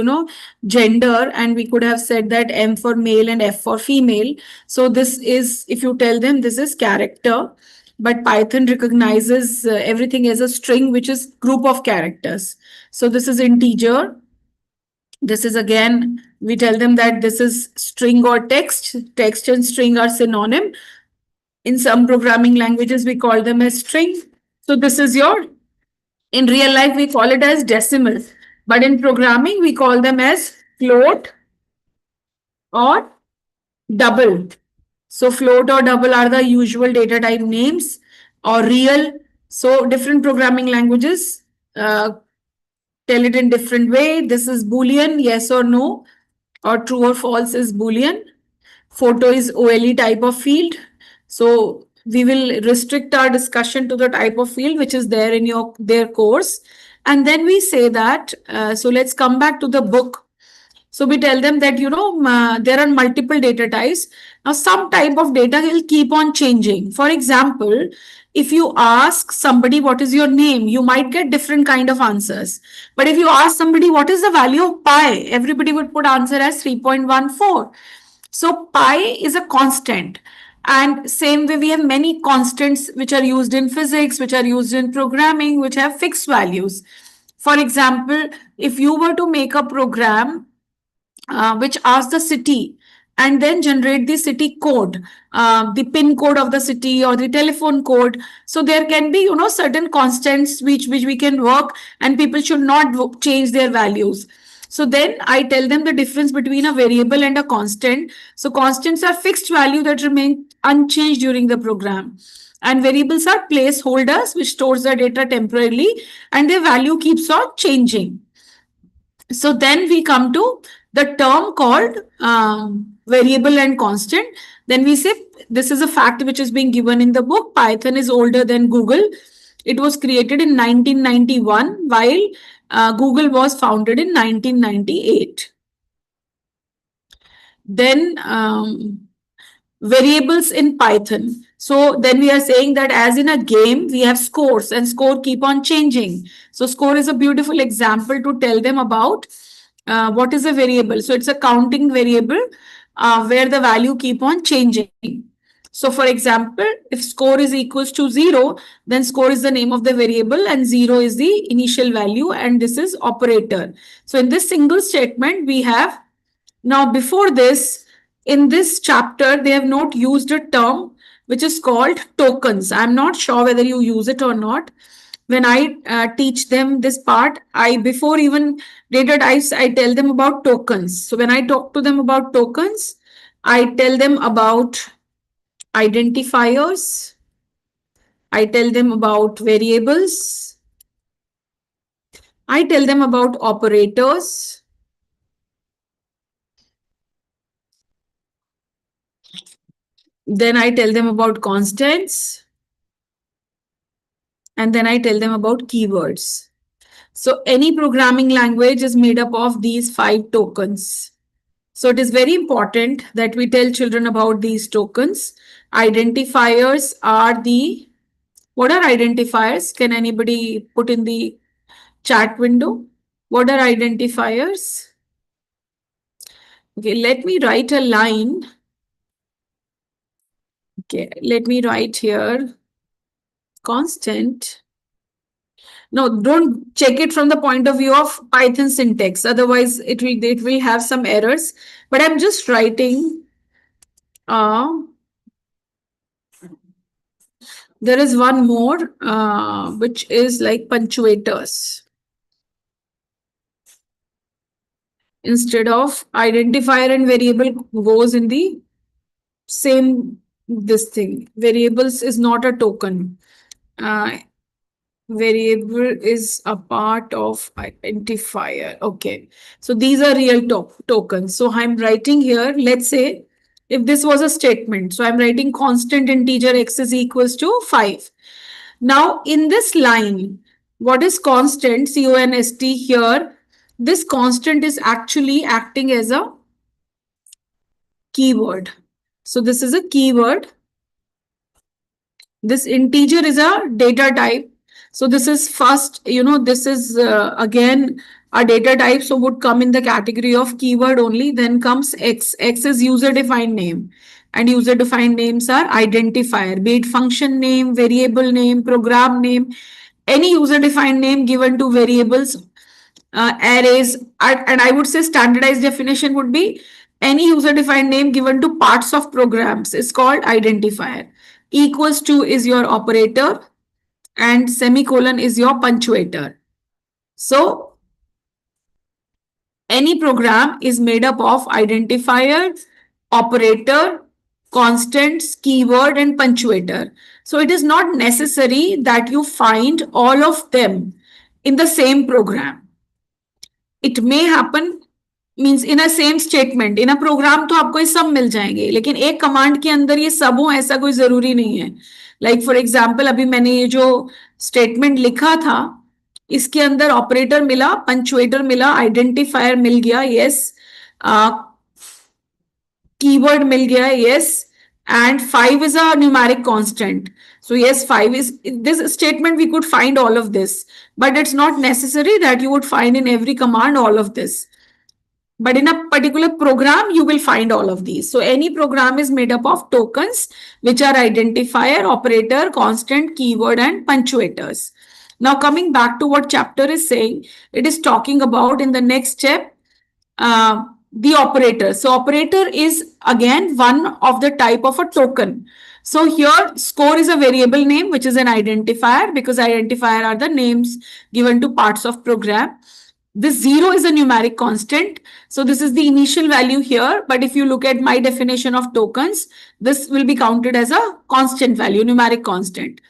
gender, and we could have said that M for male and F for female. So this is, if you tell them this is character, but Python recognizes everything as a string, which is group of characters. So this is integer. This is again, we tell them that this is string or text. Text and string are synonym. In some programming languages, we call them as string. So this is your, in real life, we call it as decimal. But in programming, we call them as float or double. So float or double are the usual data type names, or real. So different programming languages tell it in different way. This is Boolean, yes or no, or true or false is Boolean. Photo is OLE type of field. So we will restrict our discussion to the type of field which is there in their course. And then we say that, so let's come back to the book. So we tell them that, there are multiple data types. Now, some type of data will keep on changing. For example, if you ask somebody what is your name, you might get different kind of answers. But if you ask somebody what is the value of pi, everybody would put answer as 3.14. So pi is a constant. And same way, we have many constants which are used in physics, which are used in programming, which have fixed values. For example, if you were to make a program which asks the city and then generate the city code, the pin code of the city or the telephone code. So there can be, certain constants which we can work, and people should not change their values. So then I tell them the difference between a variable and a constant. So constants are fixed value that remain unchanged during the program. And variables are placeholders which stores the data temporarily and their value keeps on changing. So then we come to the term called variable and constant. Then we say this is a fact which is being given in the book. Python is older than Google. It was created in 1991 while Google was founded in 1998. Then variables in Python. So then we are saying that as in a game, we have scores and score keep on changing. So score is a beautiful example to tell them about what is a variable. So it's a counting variable where the value keep on changing. So for example, if score is equals to 0, then score is the name of the variable and 0 is the initial value and this is operator. So in this single statement, we have, now before this, in this chapter, they have not used a term which is called tokens. I'm not sure whether you use it or not. When I teach them this part, before even data types, I tell them about tokens. So when I talk to them about tokens, I tell them about identifiers. I tell them about variables. I tell them about operators. Then I tell them about constants. And then I tell them about keywords. So any programming language is made up of these 5 tokens. So it is very important that we tell children about these tokens. Identifiers are the, what are identifiers? Can anybody put in the chat window? What are identifiers? Okay, let me write a line. Okay, let me write here constant. No, don't check it from the point of view of Python syntax. Otherwise, it will have some errors. But I'm just writing. There is one more, which is like punctuators. Instead of identifier and variable goes in the same this thing. Variables is not a token. Variable is a part of identifier. Okay, so these are real tokens. So I'm writing here, let's say if this was a statement, so I'm writing constant integer x is equals to 5. Now in this line, what is constant, const here? This constant is actually acting as a keyword. So this is a keyword. This integer is a data type. So this is first, this is again a data type. So would come in the category of keyword only. Then comes X. X is user defined name. And user defined names are identifier, be it function name, variable name, program name, any user defined name given to variables, arrays, and I would say standardized definition would be any user defined name given to parts of programs is called identifier. Equals to is your operator and semicolon is your punctuator. So any program is made up of identifier, operator, constants, keyword, and punctuator. So it is not necessary that you find all of them in the same program. It may happen, means in a same statement in a program तो आपको ये सब मिल जाएंगे, लेकिन एक command के अंदर ये सब हो ऐसा कोई जरूरी नहीं है. लाइक फॉर एग्जाम्पल अभी मैंने ये जो स्टेटमेंट लिखा था इसके अंदर ऑपरेटर मिला, पंचुएटर मिला, आइडेंटिफायर मिल गया, यस, कीवर्ड मिल गया, yes, and 5 is a numeric constant. So yes, 5 is this statement, we could find all of this, but it's not necessary that you would find in every command all of this. But in a particular program, you will find all of these. So any program is made up of tokens, which are identifier, operator, constant, keyword, and punctuators. Now coming back to what chapter is saying, it is talking about in the next step, the operator. So operator is again one of the type of a token. So here score is a variable name, which is an identifier, because identifier are the names given to parts of program. This 0 is a numeric constant. So this is the initial value here. But if you look at my definition of tokens, this will be counted as a constant value, numeric constant.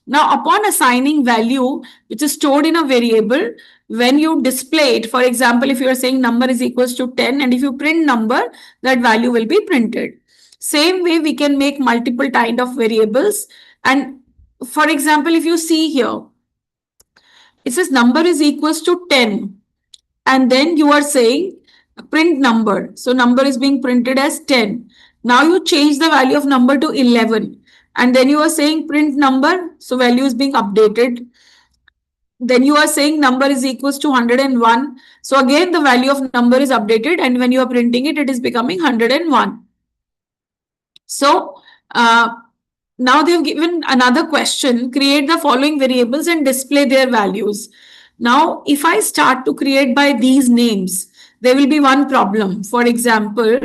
Now, upon assigning value, which is stored in a variable, when you display it, for example, if you are saying number is equals to 10, and if you print number, that value will be printed. Same way, we can make multiple kind of variables. And for example, if you see here, it says number is equals to 10. And then you are saying print number. So number is being printed as 10. Now you change the value of number to 11. And then you are saying print number. So value is being updated. Then you are saying number is equals to 101. So again, the value of number is updated. And when you are printing it, it is becoming 101. So now they have given another question, create the following variables and display their values. Now, if I start to create by these names, there will be one problem. For example,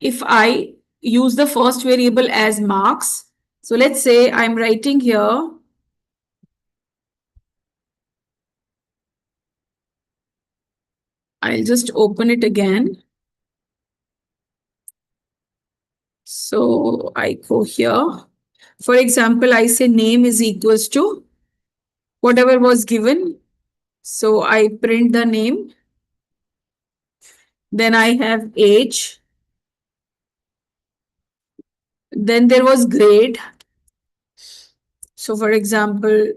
if I use the first variable as marks, so let's say I'm writing here, I'll just open it again. So I go here. For example, I say name is equals to whatever was given. So I print the name. Then I have age. Then there was grade. So for example,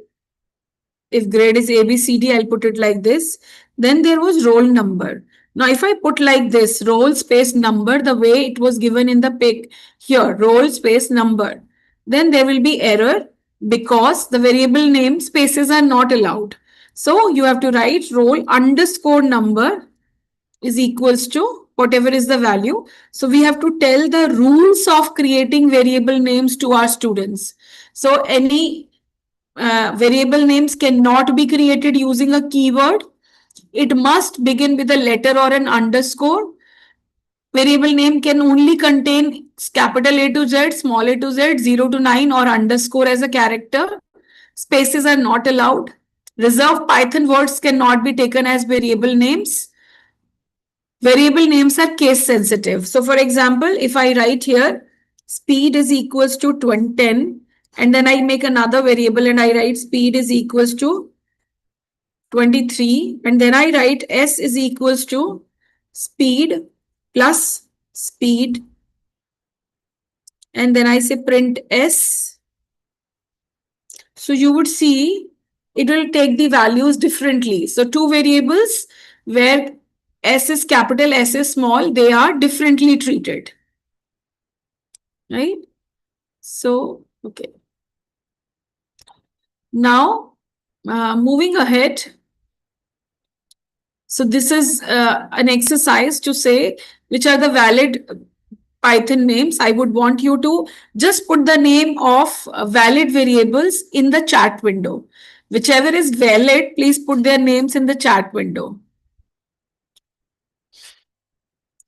if grade is ABCD, I'll put it like this. Then there was roll number. Now, if I put like this, roll space number, the way it was given in the pic here, roll space number, then there will be error because the variable name spaces are not allowed. So you have to write roll underscore number is equals to whatever is the value. So we have to tell the rules of creating variable names to our students. So any variable names cannot be created using a keyword. It must begin with a letter or an underscore. Variable name can only contain capital A to Z, small a to Z, 0 to 9 or underscore as a character. Spaces are not allowed. Reserved Python words cannot be taken as variable names. Variable names are case sensitive. So for example, if I write here, speed is equals to 10, and then I make another variable and I write speed is equals to 23, and then I write s is equals to speed plus speed, and then I say print s. So you would see it will take the values differently. So two variables where s is capital, s is small, they are differently treated. Right? So, okay. Now, moving ahead. So this is an exercise to say which are the valid Python names. I would want you to just put the name of valid variables in the chat window. Whichever is valid, please put their names in the chat window.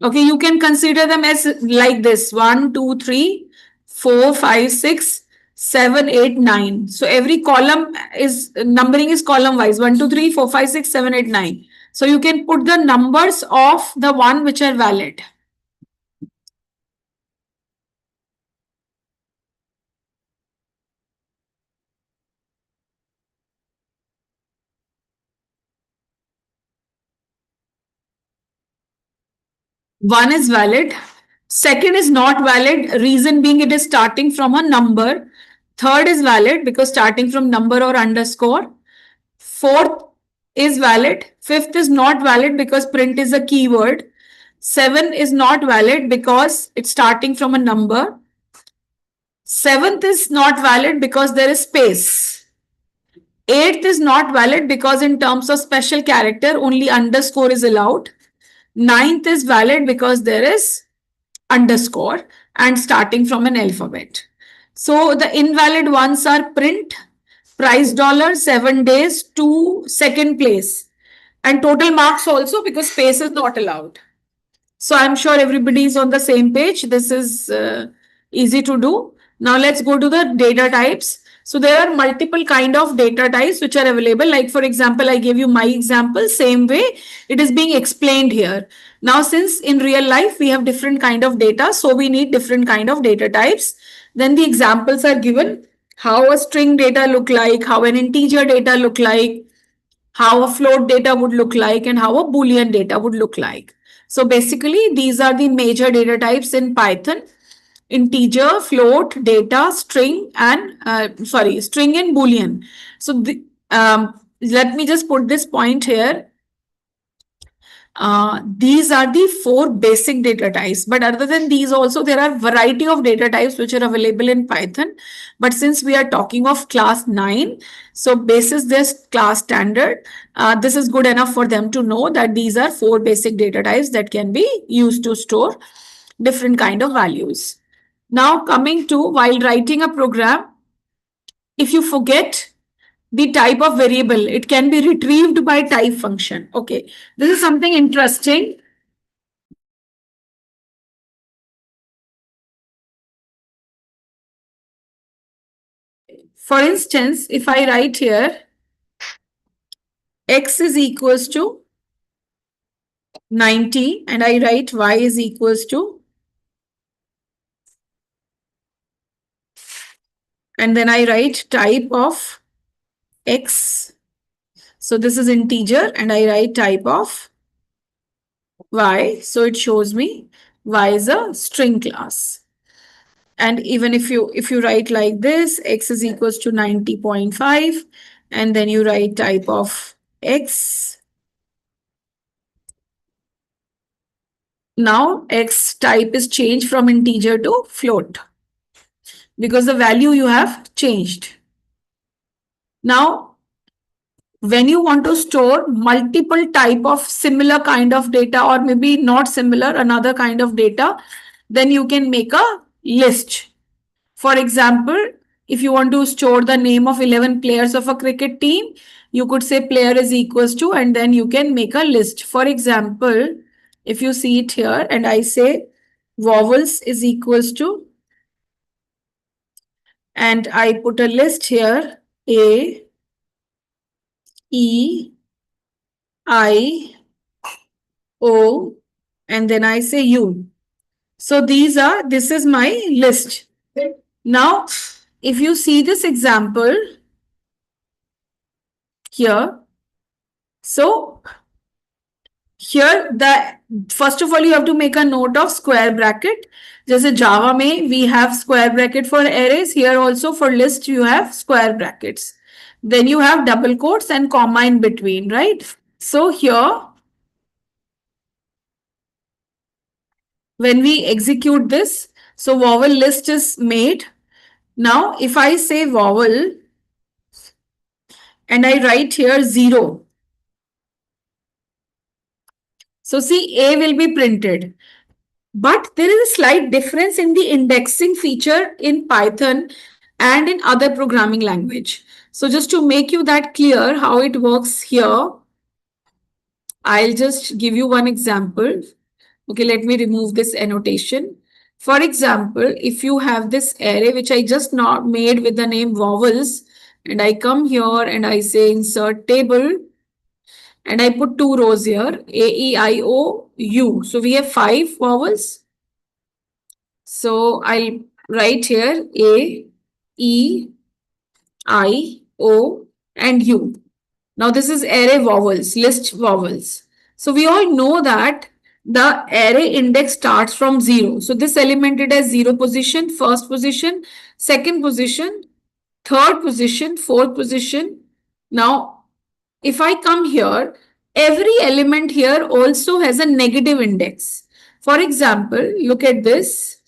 Okay, you can consider them as like this: 1, 2, 3, 4, 5, 6, 7, 8, 9. So every column is numbering is column wise: 1, 2, 3, 4, 5, 6, 7, 8, 9. So you can put the numbers of the one which are valid. One is valid. Second is not valid. Reason being it is starting from a number. Third is valid because starting from number or underscore. Fourth is valid. Fifth is not valid because print is a keyword. 7 is not valid because it's starting from a number. 7th is not valid because there is space. 8th is not valid because in terms of special character only underscore is allowed. 9th is valid because there is underscore and starting from an alphabet. So the invalid ones are print, price dollar, 7 days to second place, and total marks also because space is not allowed. So I'm sure everybody is on the same page. This is easy to do. Now let's go to the data types. So there are multiple kind of data types which are available. Like for example, I gave you my example, same way it is being explained here. Now, since in real life we have different kind of data, so we need different kind of data types. Then the examples are given, how a string data look like, how an integer data look like, how a float data would look like, and how a Boolean data would look like. So basically, these are the major data types in Python: integer, float, data, string, and string and Boolean. So let me just put this point here. These are the 4 basic data types, but other than these also there are variety of data types which are available in Python. But since we are talking of class 9, so basis this class standard, this is good enough for them to know that these are 4 basic data types that can be used to store different kind of values. Now coming to, while writing a program, if you forget the type of variable, it can be retrieved by type function. Okay, this is something interesting. For instance, if I write here x is equals to 90 and I write y is equals to, and then I write type of x. So this is integer and I write type of y. So it shows me y is a string class. And even if you write like this, x is equals to 90.5, and then you write type of x. Now x type is changed from integer to float because the value you have changed. Now, when you want to store multiple type of similar kind of data, or maybe not similar, another kind of data, then you can make a list. For example, if you want to store the name of 11 players of a cricket team, you could say player is equals to, and then you can make a list. For example, if you see it here and I say vowels is equals to, and I put a list here, A, E, I, O, and then I say U. So this is my list. Now, if you see this example here, so here first of all you have to make a note of square bracket. Just Java mein we have square bracket for arrays. Here also for list you have square brackets. Then you have double quotes and comma in between, right? So here, when we execute this, so vowel list is made. Now, if I say vowel, and I write here 0. So see, A will be printed. But there is a slight difference in the indexing feature in Python and in other programming language. So just to make you that clear how it works here, I'll just give you one example. Okay, let me remove this annotation. For example, if you have this array, which I just not made with the name vowels, and I come here and I say insert table, and I put 2 rows here, A, E, I, O, U. So we have 5 vowels. So I'll write here A, E, I, O, and U. Now this is array vowels, list vowels. So we all know that the array index starts from 0. So this element it has 0 position, first position, second position, third position, fourth position. Now if I come here, every element here also has a negative index. For example, look at this.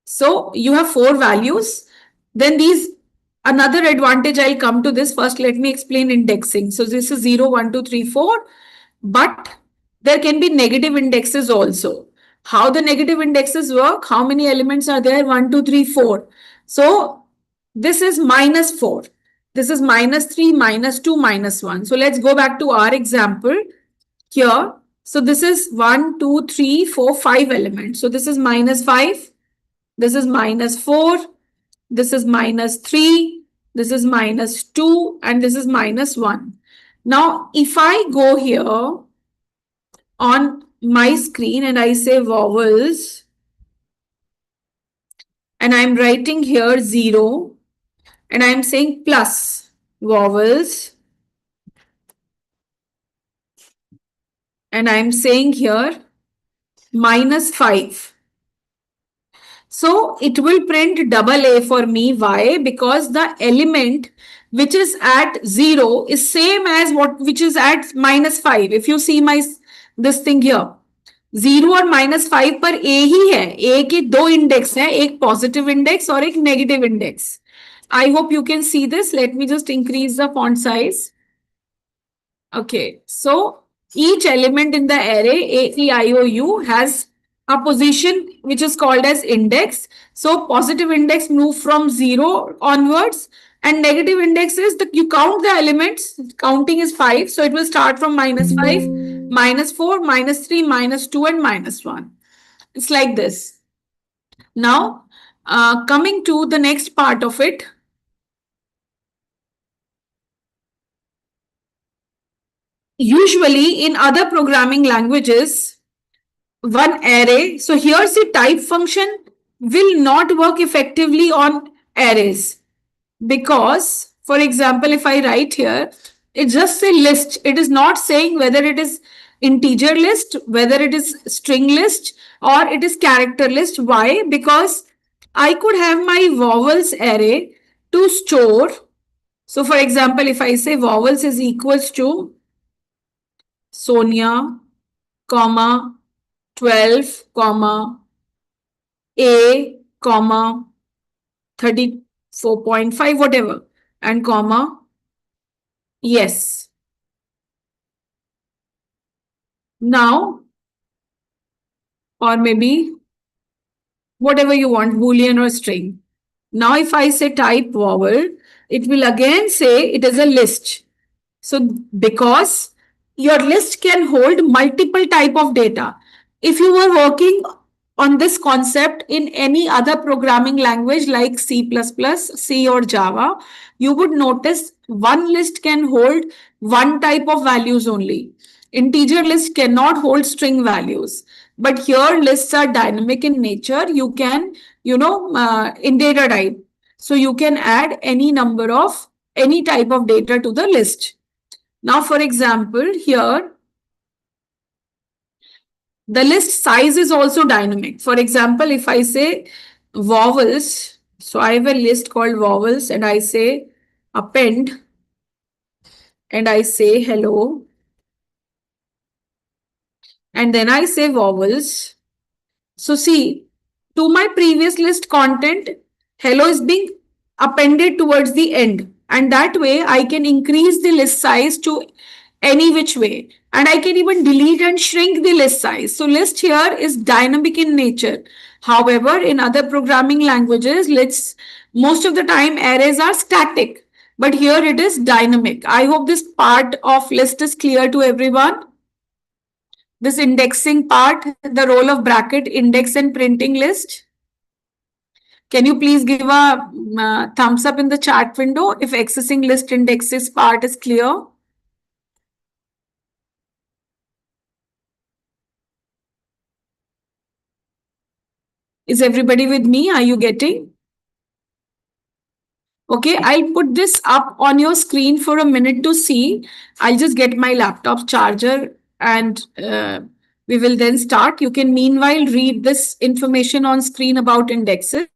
So you have 4 values. Then these, another advantage, I'll come to this. First, let me explain indexing. So this is 0, 1, 2, 3, 4. But there can be negative indexes also. How the negative indexes work? How many elements are there? 1, 2, 3, 4. So this is -4. This is -3, -2, -1. So let's go back to our example here. So this is 1, 2, 3, 4, 5 elements. So this is -5. This is -4. This is -3. This is -2. And this is -1. Now, if I go here on my screen and I say vowels, and I'm writing here 0, and I'm saying plus vowels, and I'm saying here -5. So it will print double A for me. Why? Because the element which is at 0 is same as what which is at -5. If you see my this thing here, 0 और -5 पर A ही है. A के 2 index हैं, एक positive index और एक negative index. I hope you can see this. Let me just increase the font size. Okay, so each element in the array A, E, I, O, U has a position which is called as index. So positive index move from 0 onwards, and negative index is that you count the elements. Counting is 5, so it will start from -5, -4, -3, -2, and -1. It's like this. Now, coming to the next part of it. Usually in other programming languages, one array. So here's the type function will not work effectively on arrays because, for example, if I write here, it just say list. It is not saying whether it is integer list, whether it is string list, or it is character list. Why? Because I could have my vowels array to store. So for example, if I say vowels is equals to Sonia, comma, 12, comma, A, comma, 34.5, whatever, and comma, yes. Now, or maybe whatever you want, Boolean or string. Now, if I say type vowel, it will again say it is a list. So, because your list can hold multiple type of data. If you were working on this concept in any other programming language like C++, C or Java, you would notice one list can hold one type of values only. Integer list cannot hold string values. But here lists are dynamic in nature. You can, in data type. So you can add any number of any type of data to the list. Now, for example, here, the list size is also dynamic. For example, if I say vowels, so I have a list called vowels and I say append and I say hello. And then I say vowels. So see, to my previous list content, hello is being appended towards the end, and that way I can increase the list size to any which way, and I can even delete and shrink the list size. So list here is dynamic in nature. However, in other programming languages, let's most of the time arrays are static, but here it is dynamic. I hope this part of list is clear to everyone. This indexing part, the role of bracket, index and printing list. Can you please give a thumbs up in the chat window if accessing list indexes part is clear? Is everybody with me? Are you getting? Okay, I'll put this up on your screen for a minute to see. I'll just get my laptop charger and we will then start. You can meanwhile read this information on screen about indexes.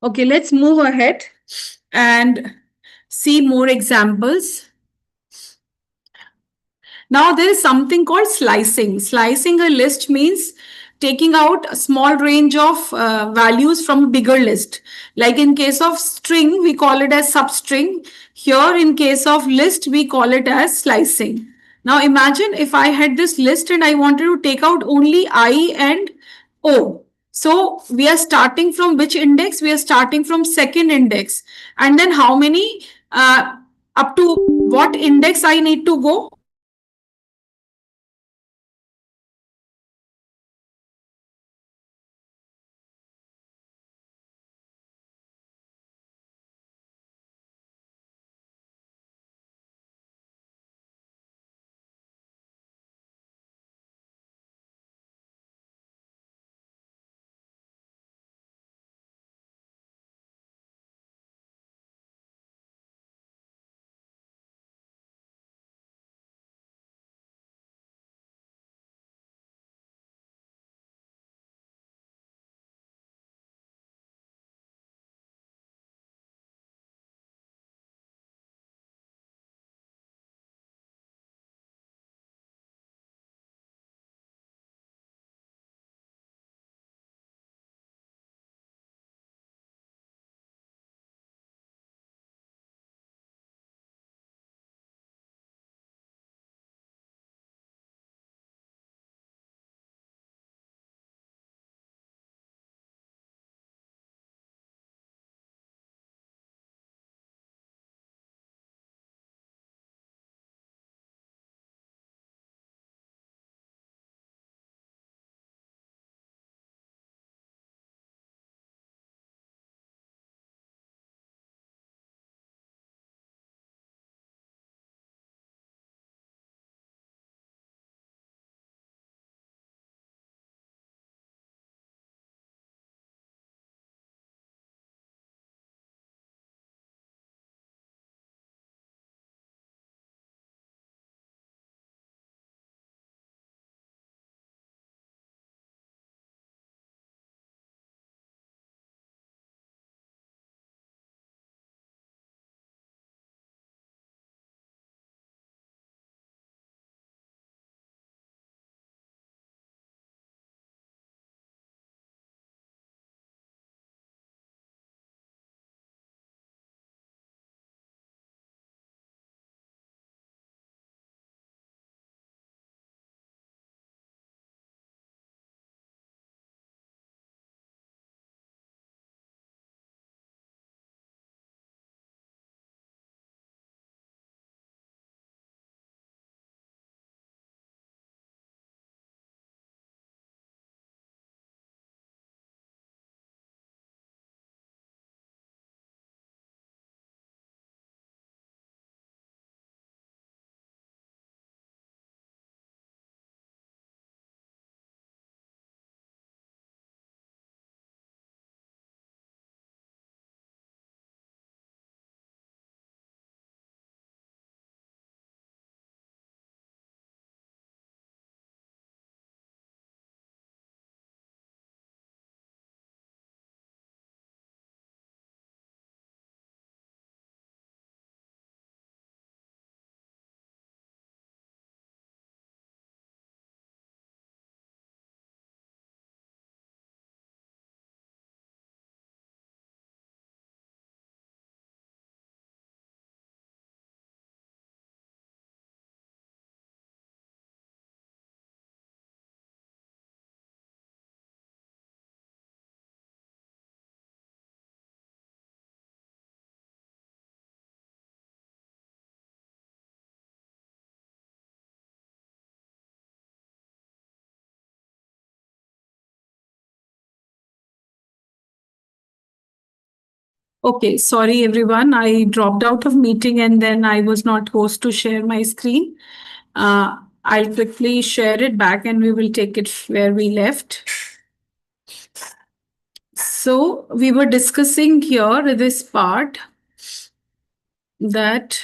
Okay, let's move ahead and see more examples. Now there is something called slicing. Slicing a list means taking out a small range of values from a bigger list. Like in case of string, we call it as substring. Here in case of list, we call it as slicing. Now imagine if I had this list and I wanted to take out only I and O. So we are starting from which index? We are starting from second index. And then how many, up to what index I need to go? Okay, sorry everyone. I dropped out of meeting and then I was not forced to share my screen. I'll quickly share it back and we will take it where we left. So we were discussing here this part that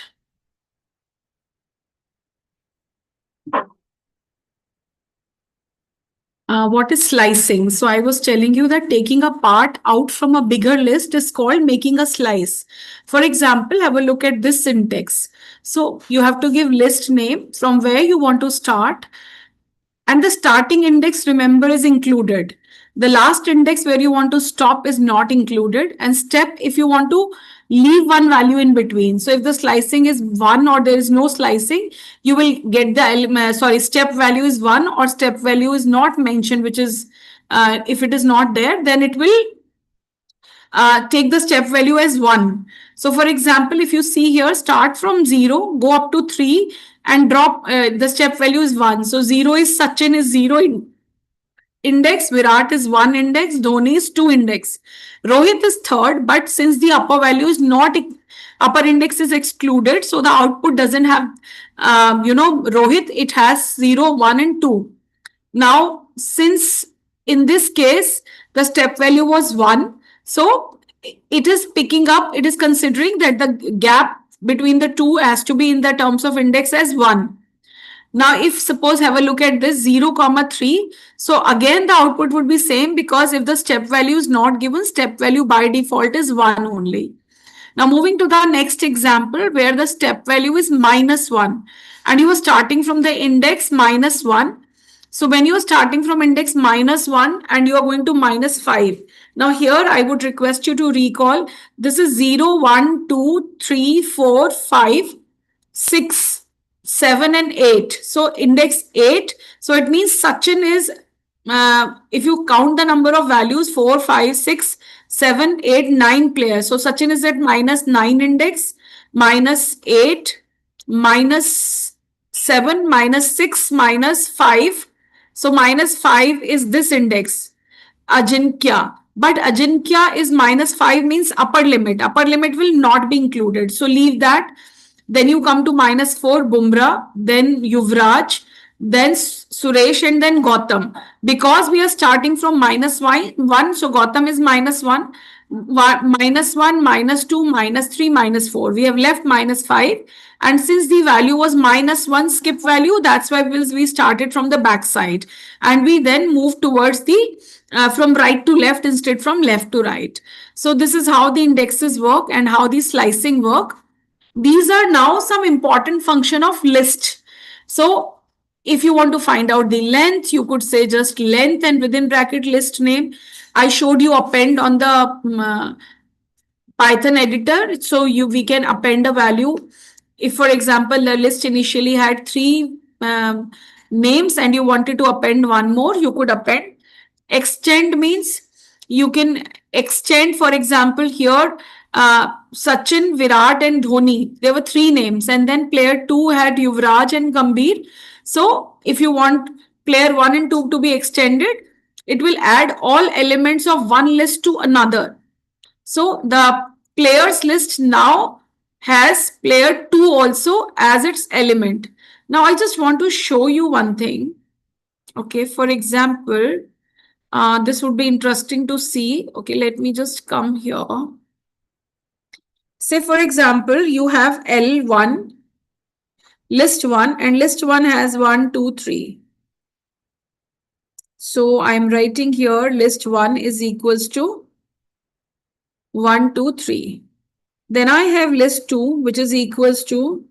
what is slicing? So I was telling you that taking a part out from a bigger list is called making a slice. For example, have a look at this syntax. So you have to give list name from where you want to start. And the starting index, remember, is included. The last index where you want to stop is not included. And step, if you want to leave one value in between. So if the slicing is 1 or there is no slicing, you will get the element, step value is 1 or step value is not mentioned, which is, if it is not there, then it will take the step value as 1. So for example, if you see here, start from 0, go up to 3 and drop the step value is 1. So 0 is Sachin is 0 index, Virat is 1 index, Dhoni is 2 index. Rohit is 3rd, but since the upper value is not, upper index is excluded, so the output doesn't have, Rohit, it has 0, 1 and 2. Now, since in this case, the step value was 1, so it is picking up, it is considering that the gap between the two has to be in the terms of index as 1. Now, if suppose have a look at this 0, 3. So again, the output would be same because if the step value is not given, step value by default is 1 only. Now moving to the next example where the step value is -1 and you are starting from the index -1. So when you are starting from index -1 and you are going to -5. Now here I would request you to recall this is 0, 1, 2, 3, 4, 5, 6, 7 and 8. So index 8. So it means Sachin is, if you count the number of values 4, 5, 6, 7, 8, 9 players. So Sachin is at -9 index, -8, -7, -6, -5. So -5 is this index, Ajinkya. But Ajinkya is -5 means upper limit. Upper limit will not be included. So leave that. Then you come to -4, Bumrah, then Yuvraj, then Suresh, and then Gautam. Because we are starting from -1, so Gautam is -1, -1, -2, -3, -4. We have left -5. And since the value was -1 skip value, that's why we started from the back side. And we then moved towards the from right to left instead from left to right. So this is how the indexes work and how the slicing work. These are now some important function of list. So if you want to find out the length, you could say just length and within bracket list name. I showed you append on the Python editor. So we can append a value. If, for example, the list initially had 3 names and you wanted to append one more, you could append. Extend means you can extend, for example, here Sachin, Virat and Dhoni. There were 3 names and then player 2 had Yuvraj and Gambhir. So if you want player 1 and 2 to be extended, it will add all elements of one list to another. So the players list now has player 2 also as its element. Now I just want to show you one thing. Okay, for example, this would be interesting to see. Okay, let me just come here. Say, for example, you have L1, list 1, and list 1 has 1, 2, 3. So I'm writing here list 1 is equals to 1, 2, 3. Then I have list 2, which is equals to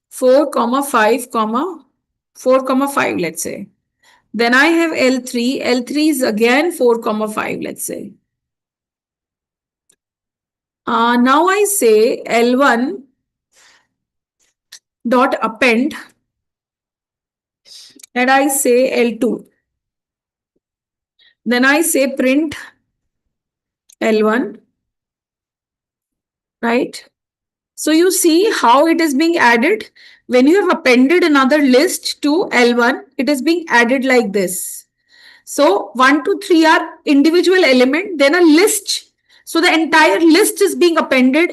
4, 5, 4, 5, let's say. Then I have L3. L3 is again 4, 5, let's say. Now I say L1 dot append and I say L2. Then I say print L1, right? So you see how it is being added. When you have appended another list to L1, it is being added like this. So 1, 2, 3 are individual element, then a list. So the entire list is being appended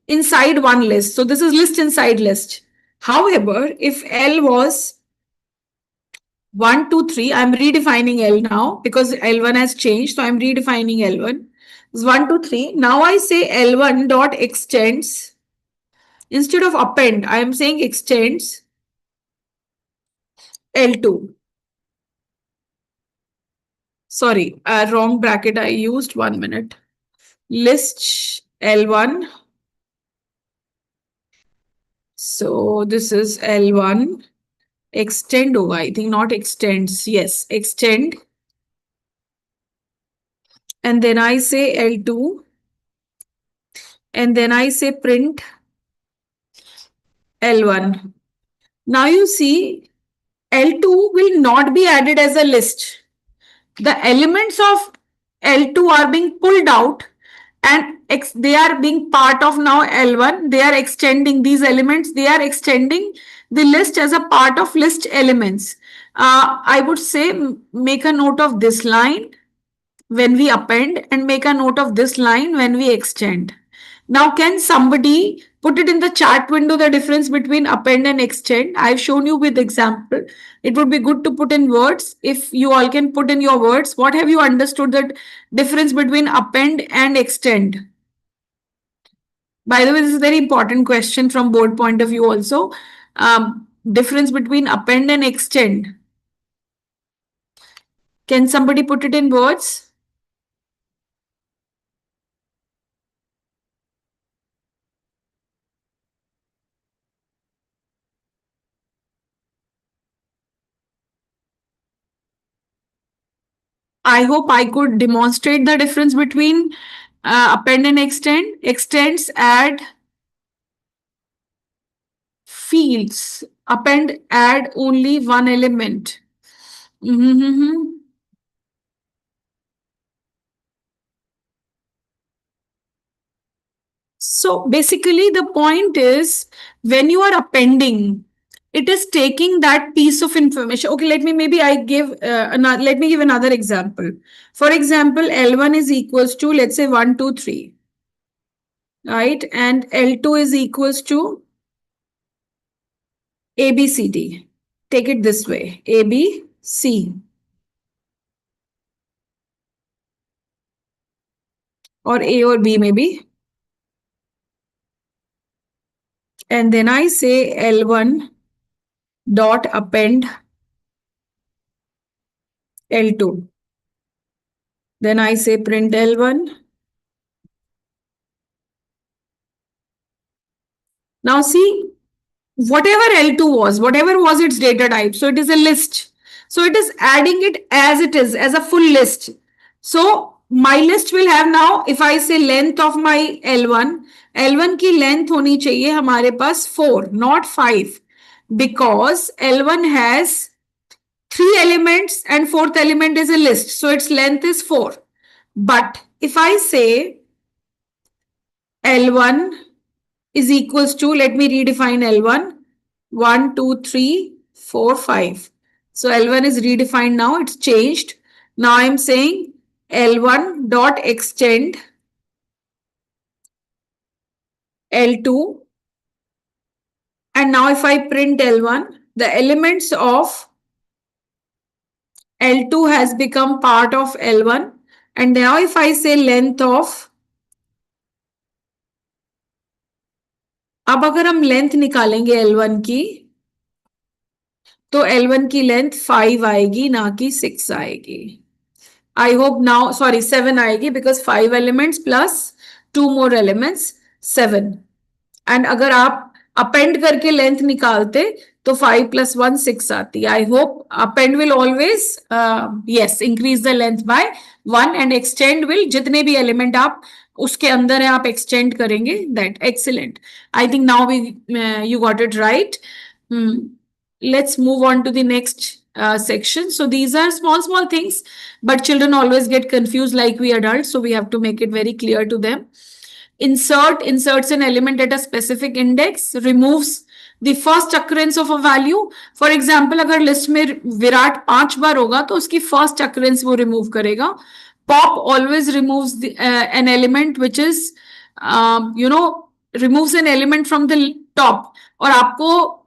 inside one list. So this is list inside list. However, if L was 1, 2, 3, I'm redefining L now because L1 has changed. So I'm redefining L1. It's 1, 2, 3. Now I say L1 dot extends. Instead of append, I am saying extends L2. Sorry, wrong bracket I used. 1 minute. List L1. So this is L1. Extend hoga, I think, not extends. Yes, extend. And then I say L2. And then I say print L1. Now you see L2 will not be added as a list. The elements of L2 are being pulled out and they are being part of now L1. They are extending these elements. They are extending the list as a part of list elements. I would say make a note of this line when we append and make a note of this line when we extend. Now, can somebody put it in the chat window, the difference between append and extend? I've shown you with example. It would be good to put in words. If you all can put in your words, what have you understood that difference between append and extend? By the way, this is a very important question from board point of view also. Difference between append and extend. Can somebody put it in words? I hope I could demonstrate the difference between append and extend. Extends add fields. Append add only one element. So basically the point is when you are appending, it is taking that piece of information. Okay, let me give another example. For example, L1 is equals to, let's say 1, 2, 3. Right? And L2 is equals to A, B, C, D. Take it this way, A, B, C. Or A or B maybe. And then I say L1 dot append L2. Then I say print L1. Now see, whatever L2 was, whatever was its data type, so it is a list. So it is adding it as it is, as a full list. So my list will have now, if I say length of my L1, L1 की length होनी चाहिए हमारे पास 4, not 5. Because L1 has 3 elements and 4th element is a list. So its length is 4. But if I say L1 is equals to, let me redefine L1, 1, 2, 3, 4, 5. So L1 is redefined now, it's changed. Now I'm saying L1 dot extend L2. And now if I print L1, the elements of L2 has become part of L1. And now if I say length of, अब अगर हम length निकालेंगे L1 की, तो L1 की length 5 आएगी ना कि 6 आएगी. I hope now, sorry, 7 आएगी because 5 elements plus 2 more elements, 7. And अगर आप append करके लेंथ निकालते तो 5 plus 1 6 आती. I hope append will always yes increase the length by 1 and extend will जितने भी element आप उसके अंदर है आप extend करेंगे. That excellent. I think now you got it right. Let's move on to the next section. So these are small things, but children always get confused like we adults. So we have to make it very clear to them. Inserts an element at a specific index, removes the first occurrence of a value. For example, अगर list में विराट 5 बार होगा तो उसकी first occurrence वो remove करेगा. Pop always removes an element which is, removes an element from the top. और आपको,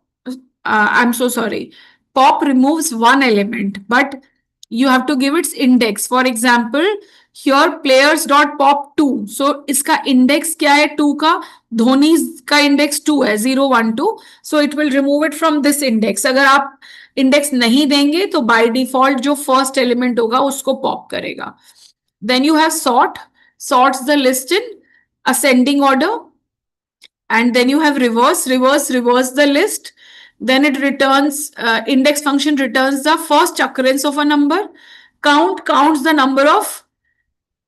I'm so sorry, pop removes one element, but you have to give its index. For example, here players dot pop 2. So इसका index क्या है 2 का? धोनी का index 2 है, 0 1 2. So it will remove it from this index. अगर आप index नहीं देंगे तो by default जो first element होगा उसको pop करेगा. Then you have sort, sorts the list in ascending order. And then you have reverse the list. Then it returns, index function returns the first occurrence of a number. Count counts the number of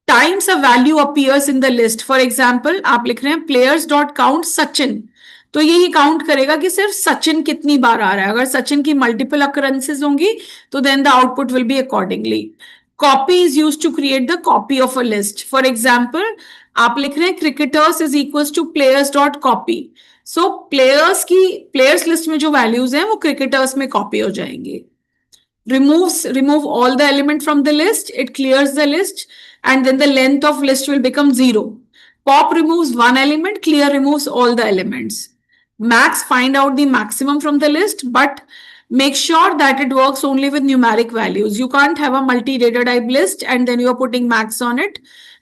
times a value appears in the list. For example, आप लिख रहे हैं players dot count Sachin, तो ये count करेगा कि सिर्फ सचिन कितनी बार आ रहा है. अगर सचिन की मल्टीपल अकरेंसेस होंगी तो then the output will be accordingly. Copy is use to create the copy of a list. For example, आप लिख रहे हैं cricketers is equal to players dot copy. So players list में जो वैल्यूज हैं वो क्रिकेटर्स में कॉपी हो जाएंगे. Remove all the element from the list, it clears the list, and then the length of list will become 0. Pop removes one element, clear removes all the elements. Max, find out the maximum from the list, but make sure that it works only with numeric values. You can't have a multi-data type list and then you're putting max on it.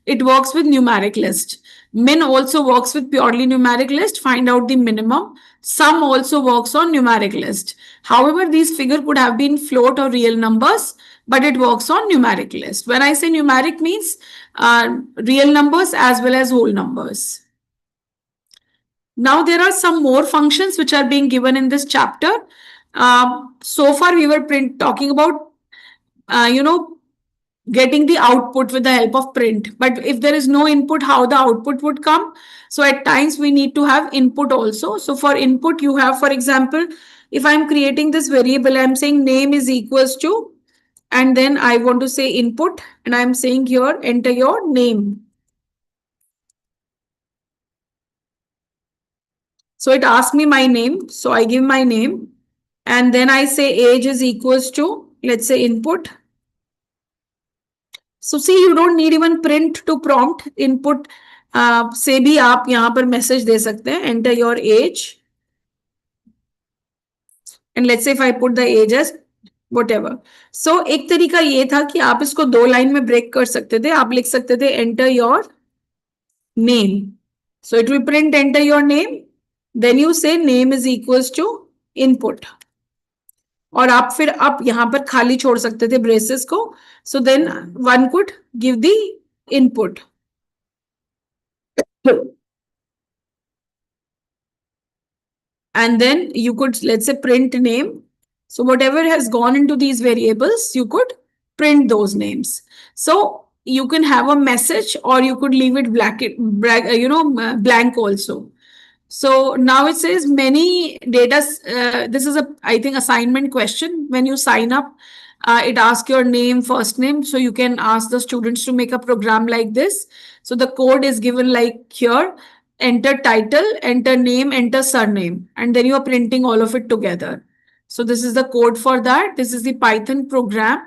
It works with numeric list. Min also works with purely numeric list. Find out the minimum. Sum also works on numeric list. However, these figure could have been float or real numbers, but it works on numeric list. When I say numeric means real numbers as well as whole numbers. Now there are some more functions which are being given in this chapter. So far we were talking about, getting the output with the help of print. But if there is no input, how the output would come? So at times we need to have input also. So for input, you have, for example, if I'm creating this variable, I'm saying name is equals to, and then I want to say input, and I'm saying here, enter your name. So it asks me my name. So I give my name, and then I say age is equals to, let's say input. So see, you don't need even print to prompt. Input से भी आप यहाँ पर message दे सकते हैं. Enter your age. And let's say if I put the age as whatever. So एक तरीका ये था कि आप इसको 2 लाइन में break कर सकते थे. आप लिख सकते थे enter your name. So it will print enter your name. Then you say name is equals to input. और आप फिर आप यहाँ पर खाली छोड़ सकते थे ब्रेसेस को. So then one could give the input. And then you could, let's say, print name. So whatever has gone into these variables, you could print those names. So you can have a message or you could leave it blank also. So now it says many data. This is I think, assignment question. When you sign up, it asks your name, first name. So you can ask the students to make a program like this. So the code is given like here. Enter title, enter name, enter surname, and then you are printing all of it together. So this is the code for that. This is the Python program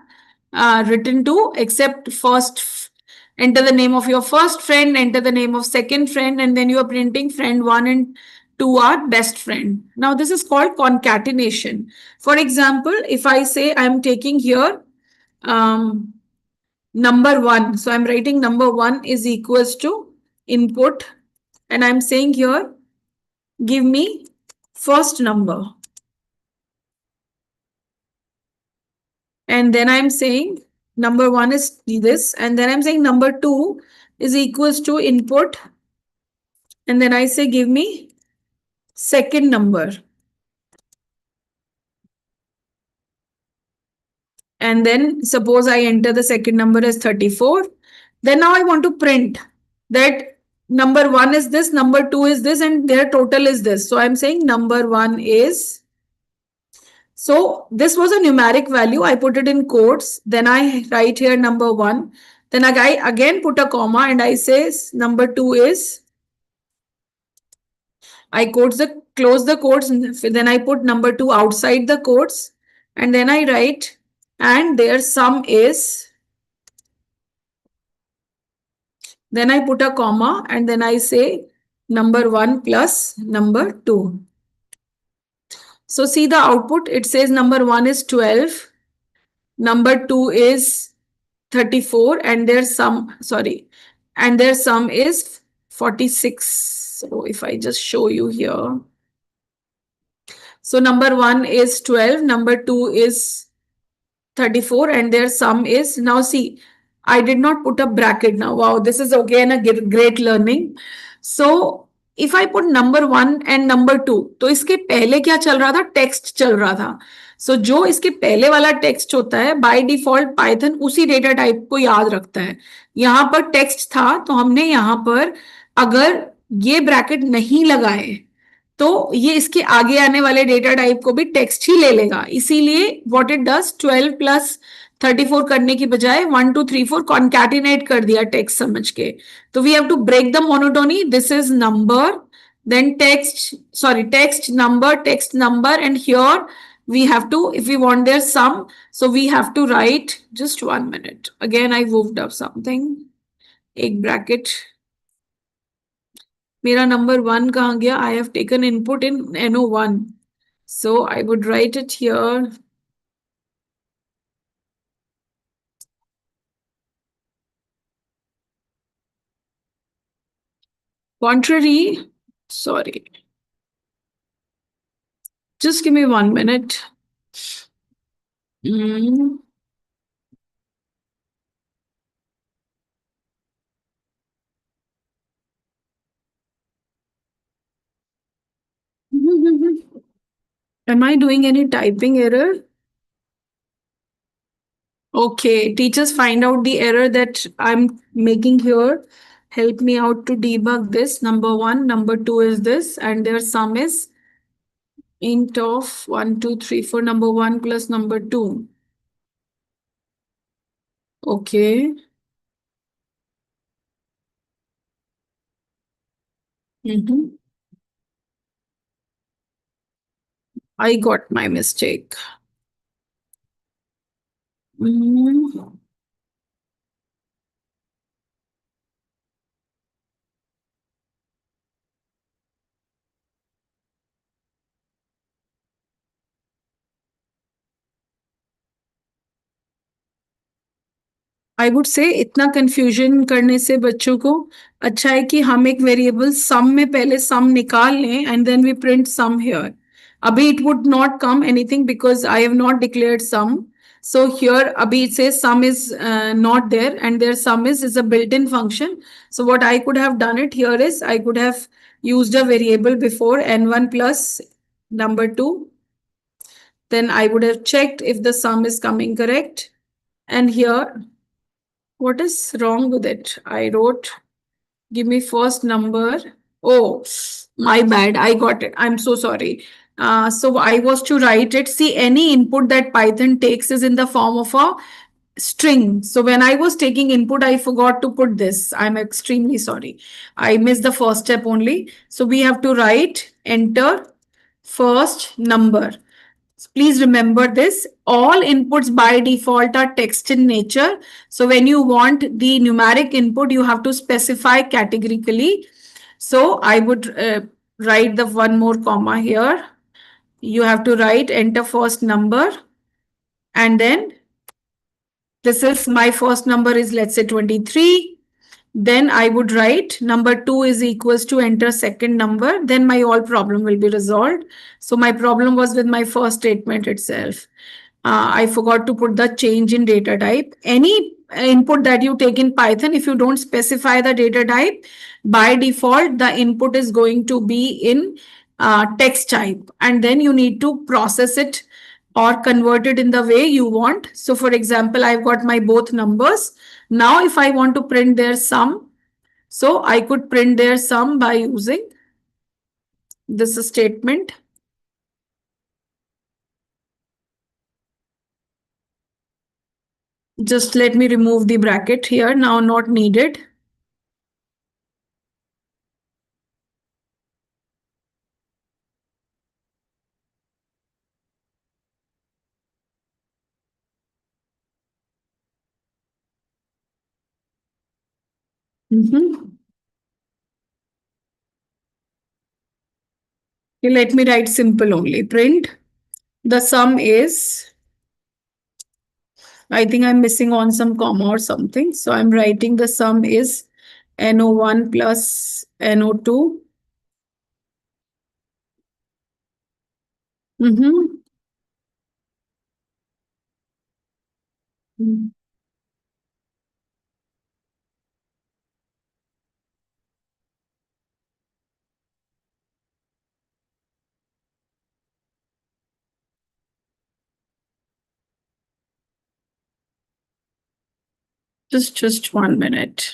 written to accept first. Enter the name of your first friend, enter the name of second friend, and then you are printing friend 1 and 2 are best friend. Now this is called concatenation. For example, if I say I'm taking here number 1. So I'm writing number 1 is equals to input, and I'm saying here, give me first number. And then I'm saying number 1 is this, and then I'm saying number 2 is equals to input, and then I say give me second number. And then suppose I enter the second number as 34. Then now I want to print that number 1 is this, number 2 is this, and their total is this. So I'm saying number 1 is, so this was a numeric value. I put it in quotes. Then I write here number 1. Then I again put a comma and I say number 2 is, I close the quotes, then I put number 2 outside the quotes, and then I write, and their sum is Then I put a comma and then I say number 1 plus number 2. So see the output, it says number 1 is 12, number 2 is 34, and their sum, sorry, and their sum is 46. So if I just show you here. So number 1 is 12, number 2 is 34, and their sum is, now see, I did not put a bracket now. Wow, this is again a great learning. So if I put number 1 and number 2, तो इसके पहले क्या चल रहा था? Text चल रहा था. सो जो इसके पहले वाला टेक्स्ट होता है बाय डिफॉल्ट पाइथन उसी डेटा टाइप को याद रखता है. यहाँ पर टेक्स्ट था तो हमने यहाँ पर अगर ये ब्रैकेट नहीं लगाए तो ये इसके आगे आने वाले डेटा टाइप को भी टेक्स्ट ही ले लेगा. इसीलिए व्हाट इट डज, 12 प्लस 34 करने की बजाय 1 2 3 4 कॉन्कैटिनेट कर दिया टेक्स्ट समझ के. तो we have to break the monotony. This is number, then text number, and here we have to, if we want their sum, so we have to write, just 1 minute, again I moved up something, एक bracket. मेरा number 1 कहाँ गया? I have taken input in NO1, so I would write it here. Contrary, sorry, just give me 1 minute. Mm. Am I doing any typing error? Okay, teachers, find out the error that I'm making here. Help me out to debug this. Number 1, number 2 is this, and their sum is int of 1 2 3 4, number 1 plus number 2. Okay. I got my mistake. Mm. I would say इतना confusion करने से बच्चों को अच्छा है कि हम एक वेरिएबल सम में पहले सम निकाल लें and then we print sum here. अभी it would not come anything because I have not declared sum. So here abhi it says sum is not there and their sum is a built-in function. So what I could have done it here is I could have used a variable before n1 plus number 2. Then I would have checked if the sum is coming correct. And here, what is wrong with it? I wrote, give me first number. Oh, my bad. I got it. I'm so sorry. So I was to write it. See, any input that Python takes is in the form of a string. So when I was taking input, I forgot to put this. I'm extremely sorry. I missed the first step only. So we have to write enter first number. Please remember this. All inputs by default are text in nature. So when you want the numeric input, you have to specify categorically. So I would write the one more comma here. You have to write enter first number. And then this is my first number is, let's say, 23. Then I would write number 2 is equals to enter second number. Then my all problem will be resolved. So my problem was with my first statement itself. I forgot to put the change in data type. Any input that you take in Python, if you don't specify the data type, by default, the input is going to be in text type. And then you need to process it or convert it in the way you want. So for example, I've got my both numbers. Now, if I want to print their sum, so I could print their sum by using this statement. Just let me remove the bracket here, now not needed. Mhm. Okay, let me write simple only. Print the sum is, I think I'm missing on some comma or something. So I'm writing the sum is NO1 plus NO2. Mm-hmm. Just 1 minute.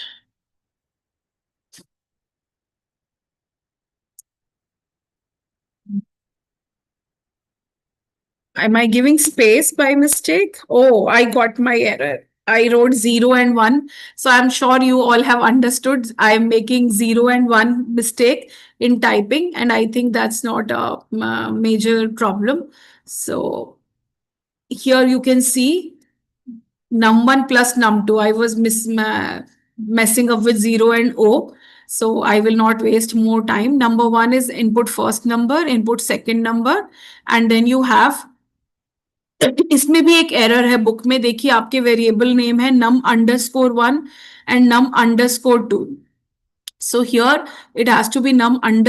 Am I giving space by mistake? Oh, I got my error. I wrote 0 and 1. So I'm sure you all have understood. I'm making 0 and 1 mistake in typing, and I think that's not a major problem. So here you can see num1 plus num2. I was messing up with 0 and O. So I will not waste more time. Number one is input first number, input second number, and then you have, इसमें भी एक error है book में, देखिए आपके variable name है num_1 and num_2. So here it has to be num_1,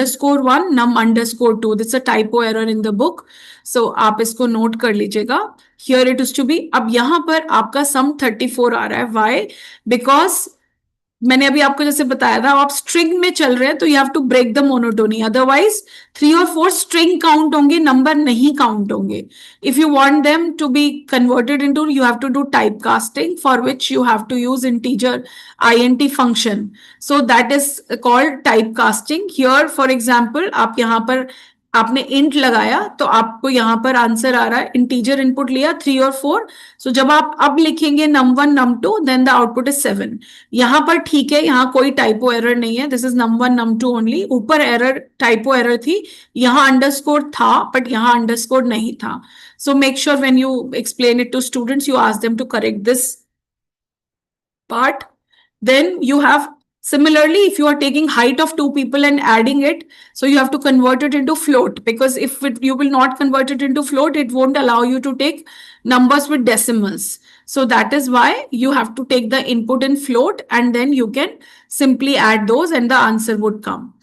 num_2. This is a typo error in the book. So आप इसको नोट कर लीजिएगा. Here it is to be. अब यहाँ पर आपका sum 34 आ रहा है. Why? Because मैंने अभी आपको जैसे बताया था, आप स्ट्रिंग में चल रहे हैं तो you have to break the monotony, otherwise 3 और 4 स्ट्रिंग काउंट होंगे, नंबर नहीं काउंट होंगे. If you want them to be converted into, you have to do type casting, for which you have to use integer int function. So that is called type casting. Here for example आप यहाँ पर आपने int लगाया तो आपको यहाँ पर answer आ रहा है, इंटीजर इनपुट लिया 3 और 4. सो जब आप अब लिखेंगे num1 num2, then the output is 7. यहाँ पर ठीक है, यहाँ कोई टाइपो एरर नहीं है. This is num1 num2 only. ऊपर एरर टाइपो एरर थी, यहाँ अंडरस्कोर था बट यहाँ अंडरस्कोर नहीं था. So make sure when you explain it to students, you ask them to correct this part. Then you have, similarly, if you are taking height of two people and adding it, so you have to convert it into float, because if you will not convert it into float, it won't allow you to take numbers with decimals. So that is why you have to take the input in float, and then you can simply add those and the answer would come.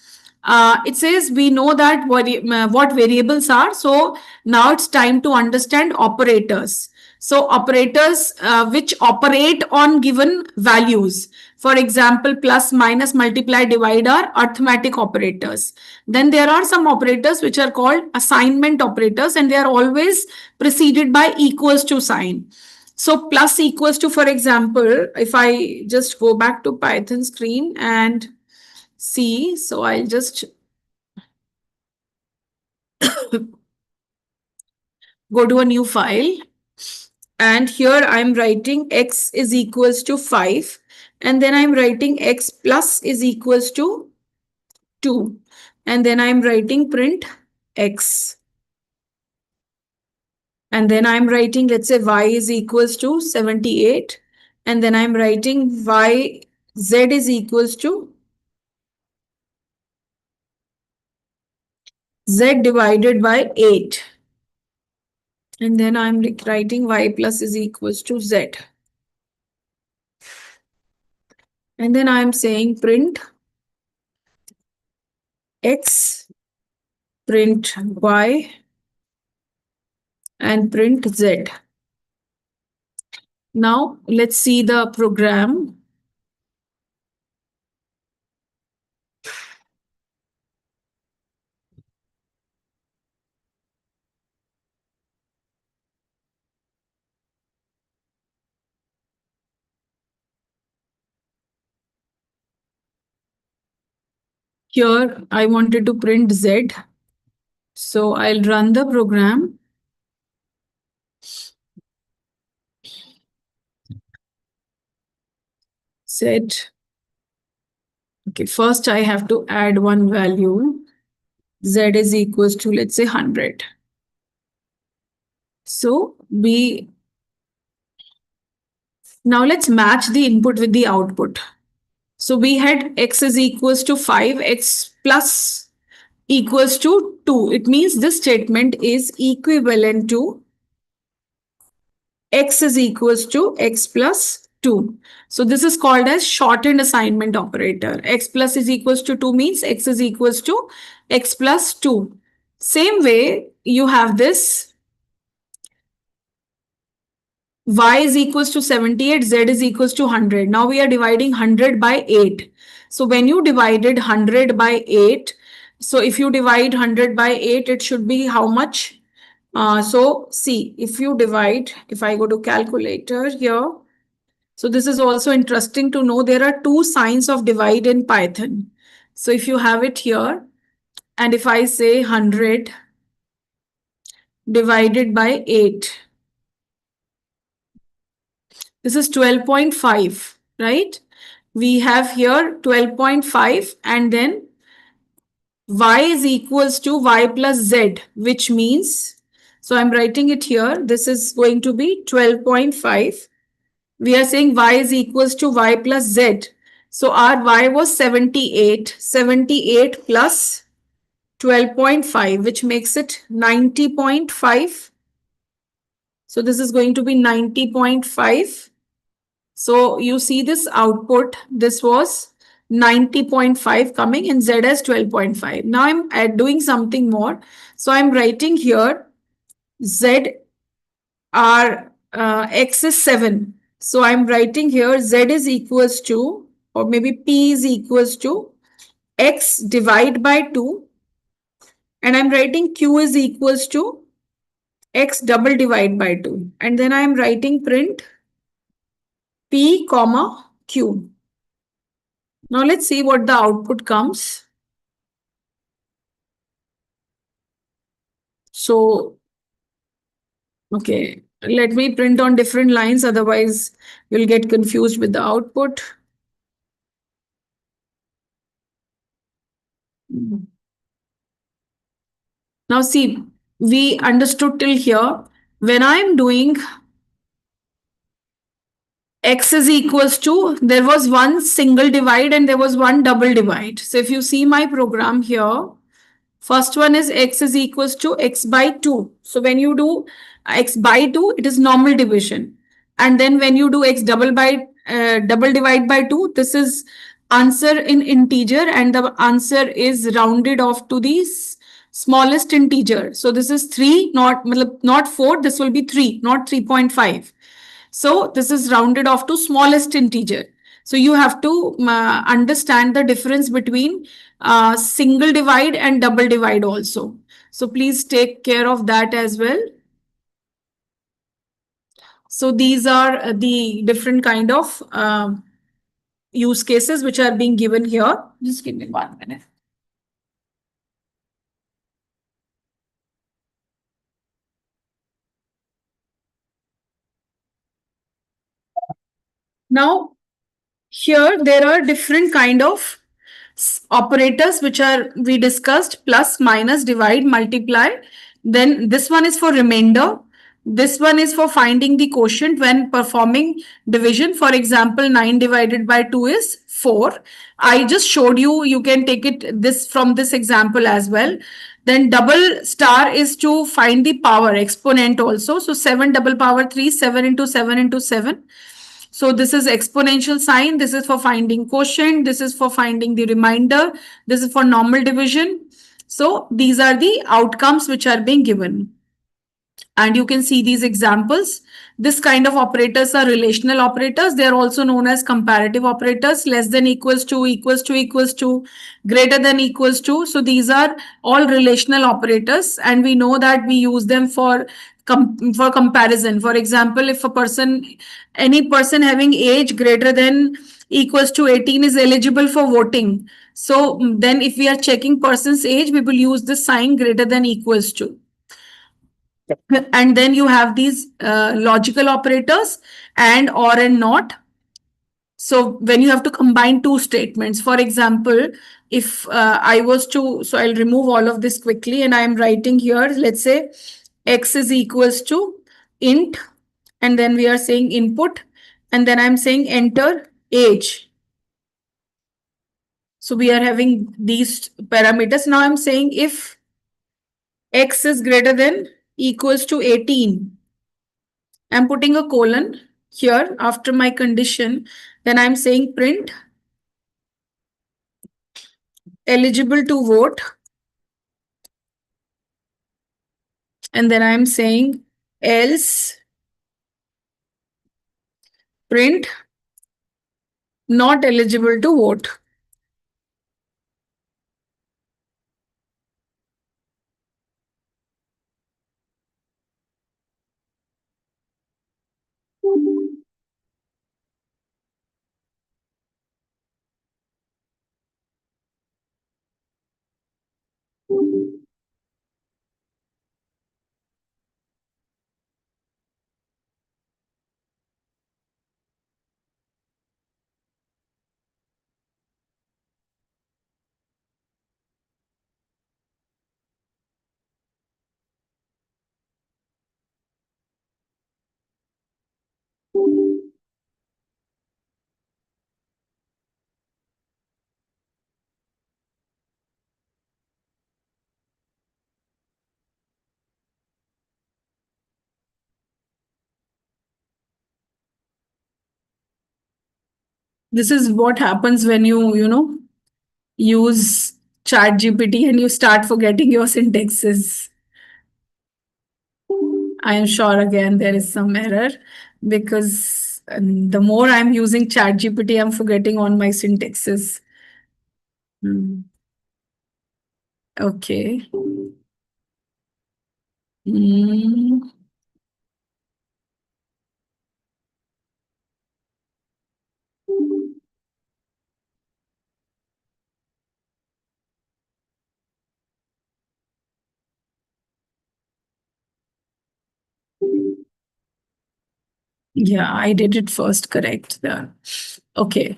It says we know that what variables are. So now it's time to understand operators. So operators which operate on given values. For example, plus, minus, multiply, divide are arithmetic operators. Then there are some operators which are called assignment operators, and they are always preceded by equals to sign. So plus equals to, for example, if I just go back to Python screen and see, so I'll just go to a new file. And here I'm writing x is equals to 5. And then I'm writing x plus is equals to 2. And then I'm writing print x. And then I'm writing, let's say y is equals to 78. And then I'm writing y, z is equals to z divided by 8. And then I'm writing y plus is equals to z. And then I'm saying print x, print y, and print z. Now let's see the program. Here I wanted to print z. So I'll run the program. Z. Okay, first I have to add one value. Z is equals to, let's say, 100. So now let's match the input with the output. So we had x is equals to 5, x plus equals to 2. It means this statement is equivalent to x is equals to x plus 2. So this is called as shortened assignment operator. X plus is equals to 2 means x is equals to x plus 2. Same way, you have this y is equals to 78, z is equals to 100. Now we are dividing 100 by 8. So when you divided 100 by 8, so if you divide 100 by 8, it should be how much? So see, if you divide, if I go to calculator here, so this is also interesting to know there are two signs of divide in Python. So if you have it here, and if I say 100 divided by 8, this is 12.5, right? We have here 12.5 and then y is equals to y plus z, which means, so I'm writing it here, this is going to be 12.5. We are saying y is equals to y plus z. So our y was 78, 78 plus 12.5, which makes it 90.5. So this is going to be 90.5. So you see this output, this was 90.5 coming and z as 12.5. Now I'm doing something more. So I'm writing here z r x is 7. So I'm writing here z is equals to, or maybe p is equals to x divide by 2, and I'm writing q is equals to x double divide by 2, and then I'm writing print p comma q. Now let's see what the output comes. So, okay, let me print on different lines, otherwise you'll get confused with the output. Now see, we understood till here. When I'm doing x is equals to, there was one single divide and there was one double divide. So if you see my program here, first one is x is equals to x by 2. So when you do x by 2, it is normal division. And then when you do x double divide by 2, this is answer in integer and the answer is rounded off to the smallest integer. So this is 3, not 4, this will be 3, not 3.5. So this is rounded off to smallest integer. So you have to understand the difference between single divide and double divide also. So please take care of that as well. So these are the different kind of use cases which are being given here. Just give me 1 minute. Now, here there are different kind of operators which are we discussed: plus, minus, divide, multiply. Then this one is for remainder. This one is for finding the quotient when performing division. For example, 9 divided by 2 is 4. I just showed you, you can take it this from this example as well. Then double star is to find the power exponent also. So 7 double power 3, 7 into 7 into 7. So this is exponential sign. This is for finding quotient. This is for finding the remainder. This is for normal division. So these are the outcomes which are being given. And you can see these examples. This kind of operators are relational operators. They are also known as comparative operators. Less than equals to, equals to, equals to, greater than equals to. So these are all relational operators. And we know that we use them for comparison. For example, if a person, any person having age greater than equals to 18 is eligible for voting. So then if we are checking person's age, we will use the sign greater than equals to. And then you have these logical operators and, or, and not. So when you have to combine two statements, for example, if I was to, so I'll remove all of this quickly and I'm writing here, let's say x is equals to int, and then we are saying input, and then I'm saying enter age. So we are having these parameters. Now I'm saying if x is greater than equals to 18, I'm putting a colon here after my condition. Then I'm saying print eligible to vote. And then I'm saying else print not eligible to vote. This is what happens when you use ChatGPT and you start forgetting your syntaxes. I am sure again there is some error because the more I'm using ChatGPT, I'm forgetting on my syntaxes. Okay. Mm. Yeah, I did it first, correct. Yeah. Okay.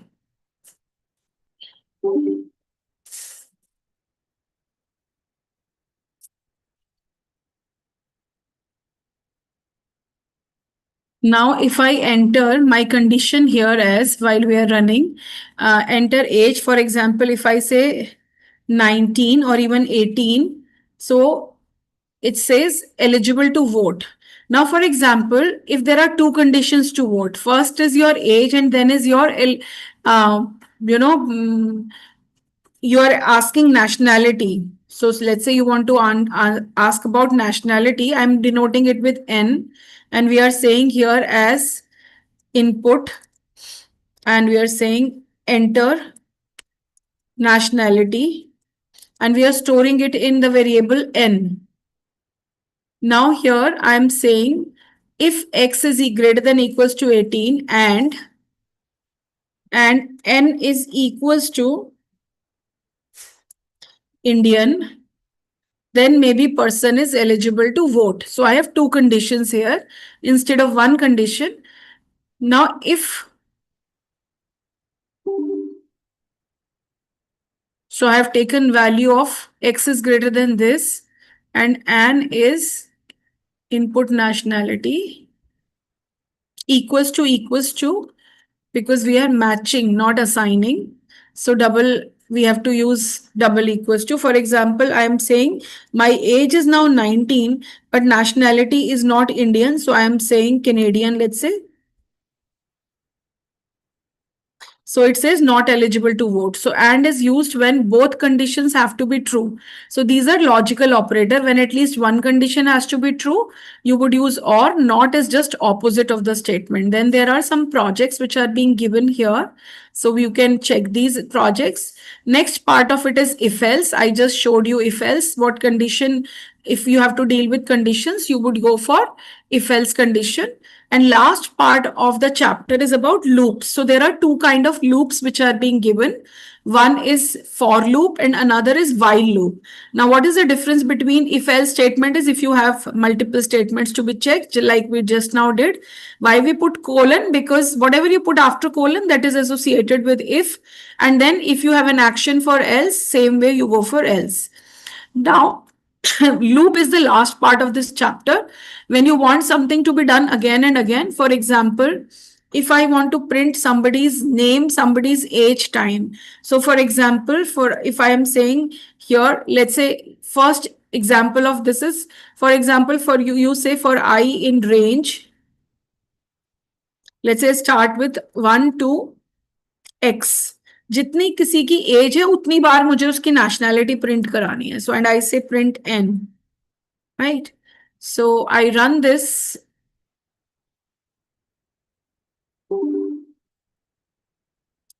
Now, if I enter my condition here as while we are running, enter age, for example, if I say 19 or even 18, so it says eligible to vote. Now, for example, if there are two conditions to vote, first is your age and then is your, uh, you know, mm, you are asking nationality. So let's say you want to ask about nationality. I'm denoting it with N, and we are saying here as input, and we are saying enter nationality, and we are storing it in the variable N. Now here I'm saying if x is greater than equals to 18 and N is equals to Indian, then maybe person is eligible to vote. So I have two conditions here instead of one condition. Now if, so I have taken value of x is greater than this and N is input nationality equals to, because we are matching, not assigning. So double, we have to use double equals to. For example, I am saying my age is now 19, but nationality is not Indian. So I am saying Canadian, let's say. So it says not eligible to vote. So and is used when both conditions have to be true. So these are logical operator. When at least one condition has to be true, you would use or. Not is just opposite of the statement. Then there are some projects which are being given here. So you can check these projects. Next part of it is if else. I just showed you if else. What condition, if you have to deal with conditions, you would go for if else condition. And last part of the chapter is about loops. So there are two kind of loops which are being given. One is for loop and another is while loop. Now, what is the difference between if else statement is if you have multiple statements to be checked, like we just now did. Why we put colon? Because whatever you put after colon, that is associated with if. And then if you have an action for else, same way you go for else. Now, loop is the last part of this chapter. When you want something to be done again and again, for example, if I want to print somebody's name, somebody's age, time. So for example, if I am saying here, let's say first example of this is, for example, for you say for I in range, let's say start with 1 to X. जितनी किसी की as है उतनी बार मुझे उसकी nationality print करानी है. So and I से print N, right? So I run this.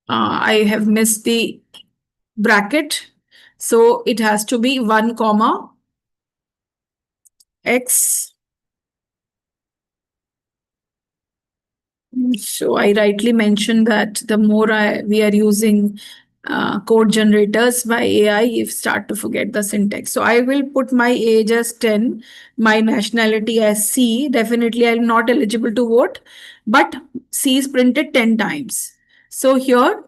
I have missed the bracket. So it has to be 1 comma X. So I rightly mentioned that the more we are using code generators by AI, you start to forget the syntax. So I will put my age as 10, my nationality as C. Definitely I'm not eligible to vote, but C is printed 10 times. So here,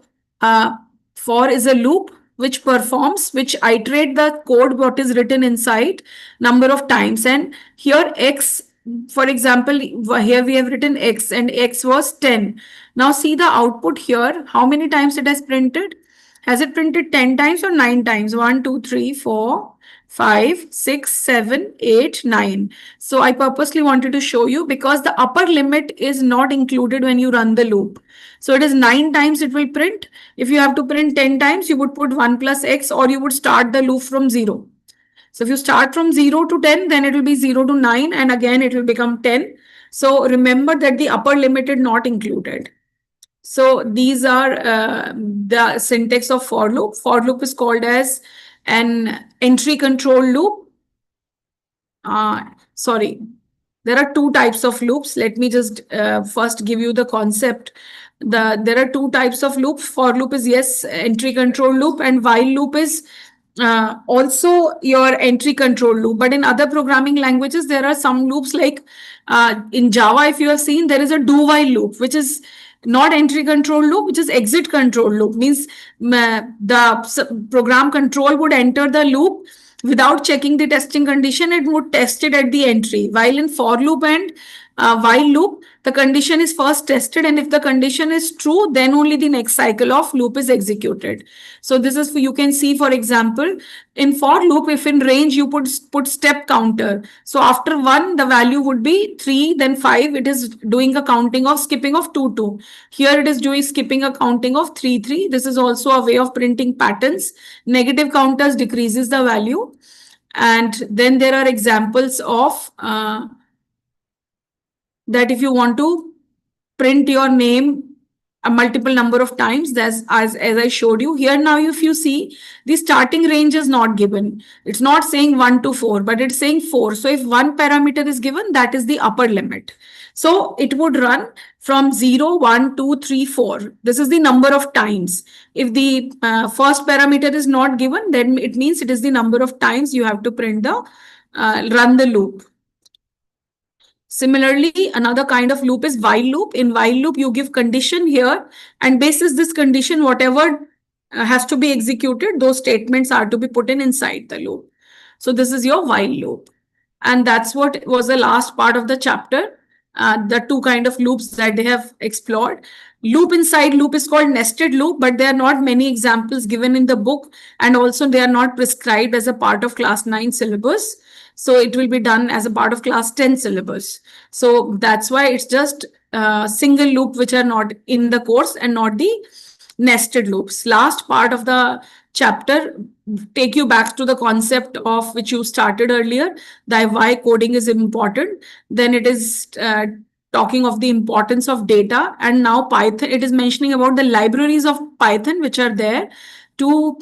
for is a loop which performs, which iterate the code what is written inside number of times. And here X, for example, here we have written X and X was 10. Now see the output here, how many times it has printed? Has it printed 10 times or 9 times? 1, 2, 3, 4, 5, 6, 7, 8, 9. So I purposely wanted to show you because the upper limit is not included when you run the loop. So it is 9 times it will print. If you have to print 10 times, you would put 1 plus X, or you would start the loop from 0. So if you start from 0 to 10, then it will be 0 to 9, and again it will become 10. So remember that the upper limit is not included. So these are the syntax of for loop. For loop is called as an entry control loop. Sorry, there are two types of loops. Let me just first give you the concept. There are two types of loops. For loop is, yes, entry control loop, and while loop is also your entry control loop. But in other programming languages, there are some loops like in Java, if you have seen, there is a do while loop, which is not entry control loop, which is exit control loop. Means the program control would enter the loop without checking the testing condition. It would test it at the entry. While in for loop and while loop, the condition is first tested, and if the condition is true, then only the next cycle of loop is executed. So this is, you can see, for example, in for loop, if in range you put step counter. So after 1, the value would be 3, then 5. It is doing a counting of skipping of 2, 2. Here it is doing skipping a counting of 3, 3. This is also a way of printing patterns. Negative counters decreases the value. And then there are examples of that if you want to print your name a multiple number of times, as I showed you here. Now if you see, the starting range is not given. It's not saying 1 to 4, but it's saying 4. So if one parameter is given, that is the upper limit. So it would run from 0, 1, 2, 3, 4. This is the number of times. If the first parameter is not given, then it means it is the number of times you have to print the run the loop. Similarly, another kind of loop is while loop. In while loop, you give condition here, and basis this condition, whatever has to be executed, those statements are to be put in inside the loop. So this is your while loop. And that's what was the last part of the chapter. The two kind of loops that they have explored. Loop inside loop is called nested loop, but there are not many examples given in the book, and also they are not prescribed as a part of class 9 syllabus. So it will be done as a part of class 10 syllabus. So that's why it's just single loop which are not in the course and not the nested loops. Last part of the chapter take you back to the concept of which you started earlier, that why coding is important. Then it is talking of the importance of data, and now Python, it is mentioning about the libraries of Python which are there to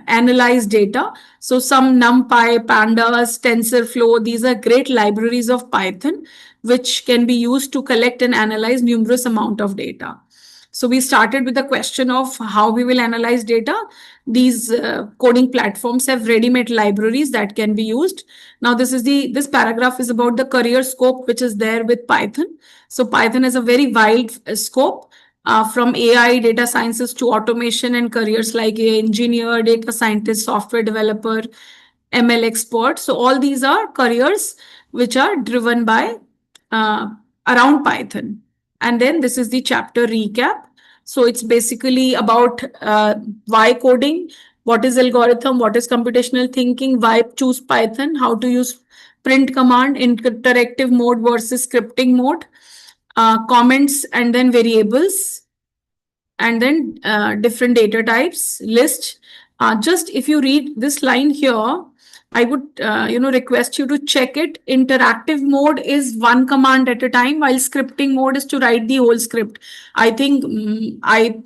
analyze data. So some NumPy, Pandas, TensorFlow, these are great libraries of Python which can be used to collect and analyze numerous amount of data. So we started with the question of how we will analyze data. These coding platforms have ready-made libraries that can be used. Now this paragraph is about the career scope which is there with Python. So Python has a very wide scope. From AI, data sciences to automation and careers like AI engineer, data scientist, software developer, ML expert. So all these are careers which are driven by around Python. And then this is the chapter recap. So it's basically about why coding, what is algorithm, what is computational thinking, why choose Python, how to use print command in interactive mode versus scripting mode, comments and then variables, and then different data types, list. Just if you read this line here, I would request you to check it. Interactive mode is one command at a time, while scripting mode is to write the whole script. I think I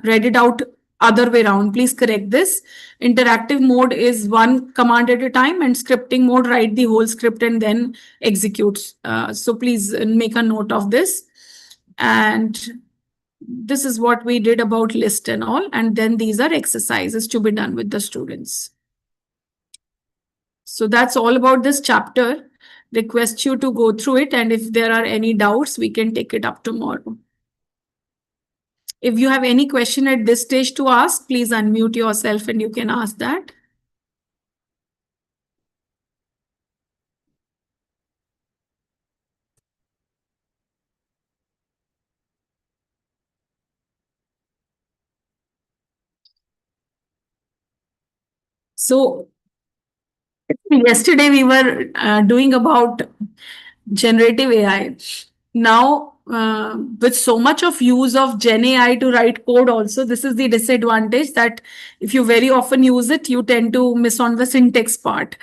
read it out other way around. Please correct this. Interactive mode is one command at a time, and scripting mode write the whole script and then executes. So please make a note of this. And this is what we did about list and all. And then these are exercises to be done with the students. So that's all about this chapter. Request you to go through it. And if there are any doubts, we can take it up tomorrow. If you have any question at this stage to ask, please unmute yourself and you can ask that. So yesterday we were doing about generative AI. Now, with so much of use of Gen AI to write code also, this is the disadvantage that if you very often use it, you tend to miss on the syntax part.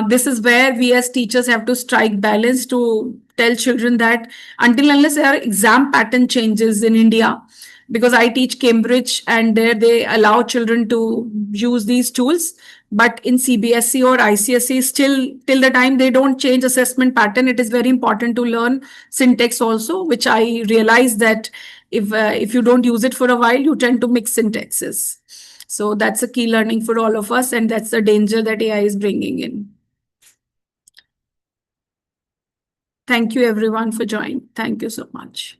This is where we as teachers have to strike balance to tell children that until unless there are exam pattern changes in India, because I teach Cambridge and there they allow children to use these tools. But in CBSE or ICSE, still till the time they don't change assessment pattern, it is very important to learn syntax also, which I realize that if you don't use it for a while, you tend to mix syntaxes. So that's a key learning for all of us, and that's the danger that AI is bringing in. Thank you everyone for joining. Thank you so much.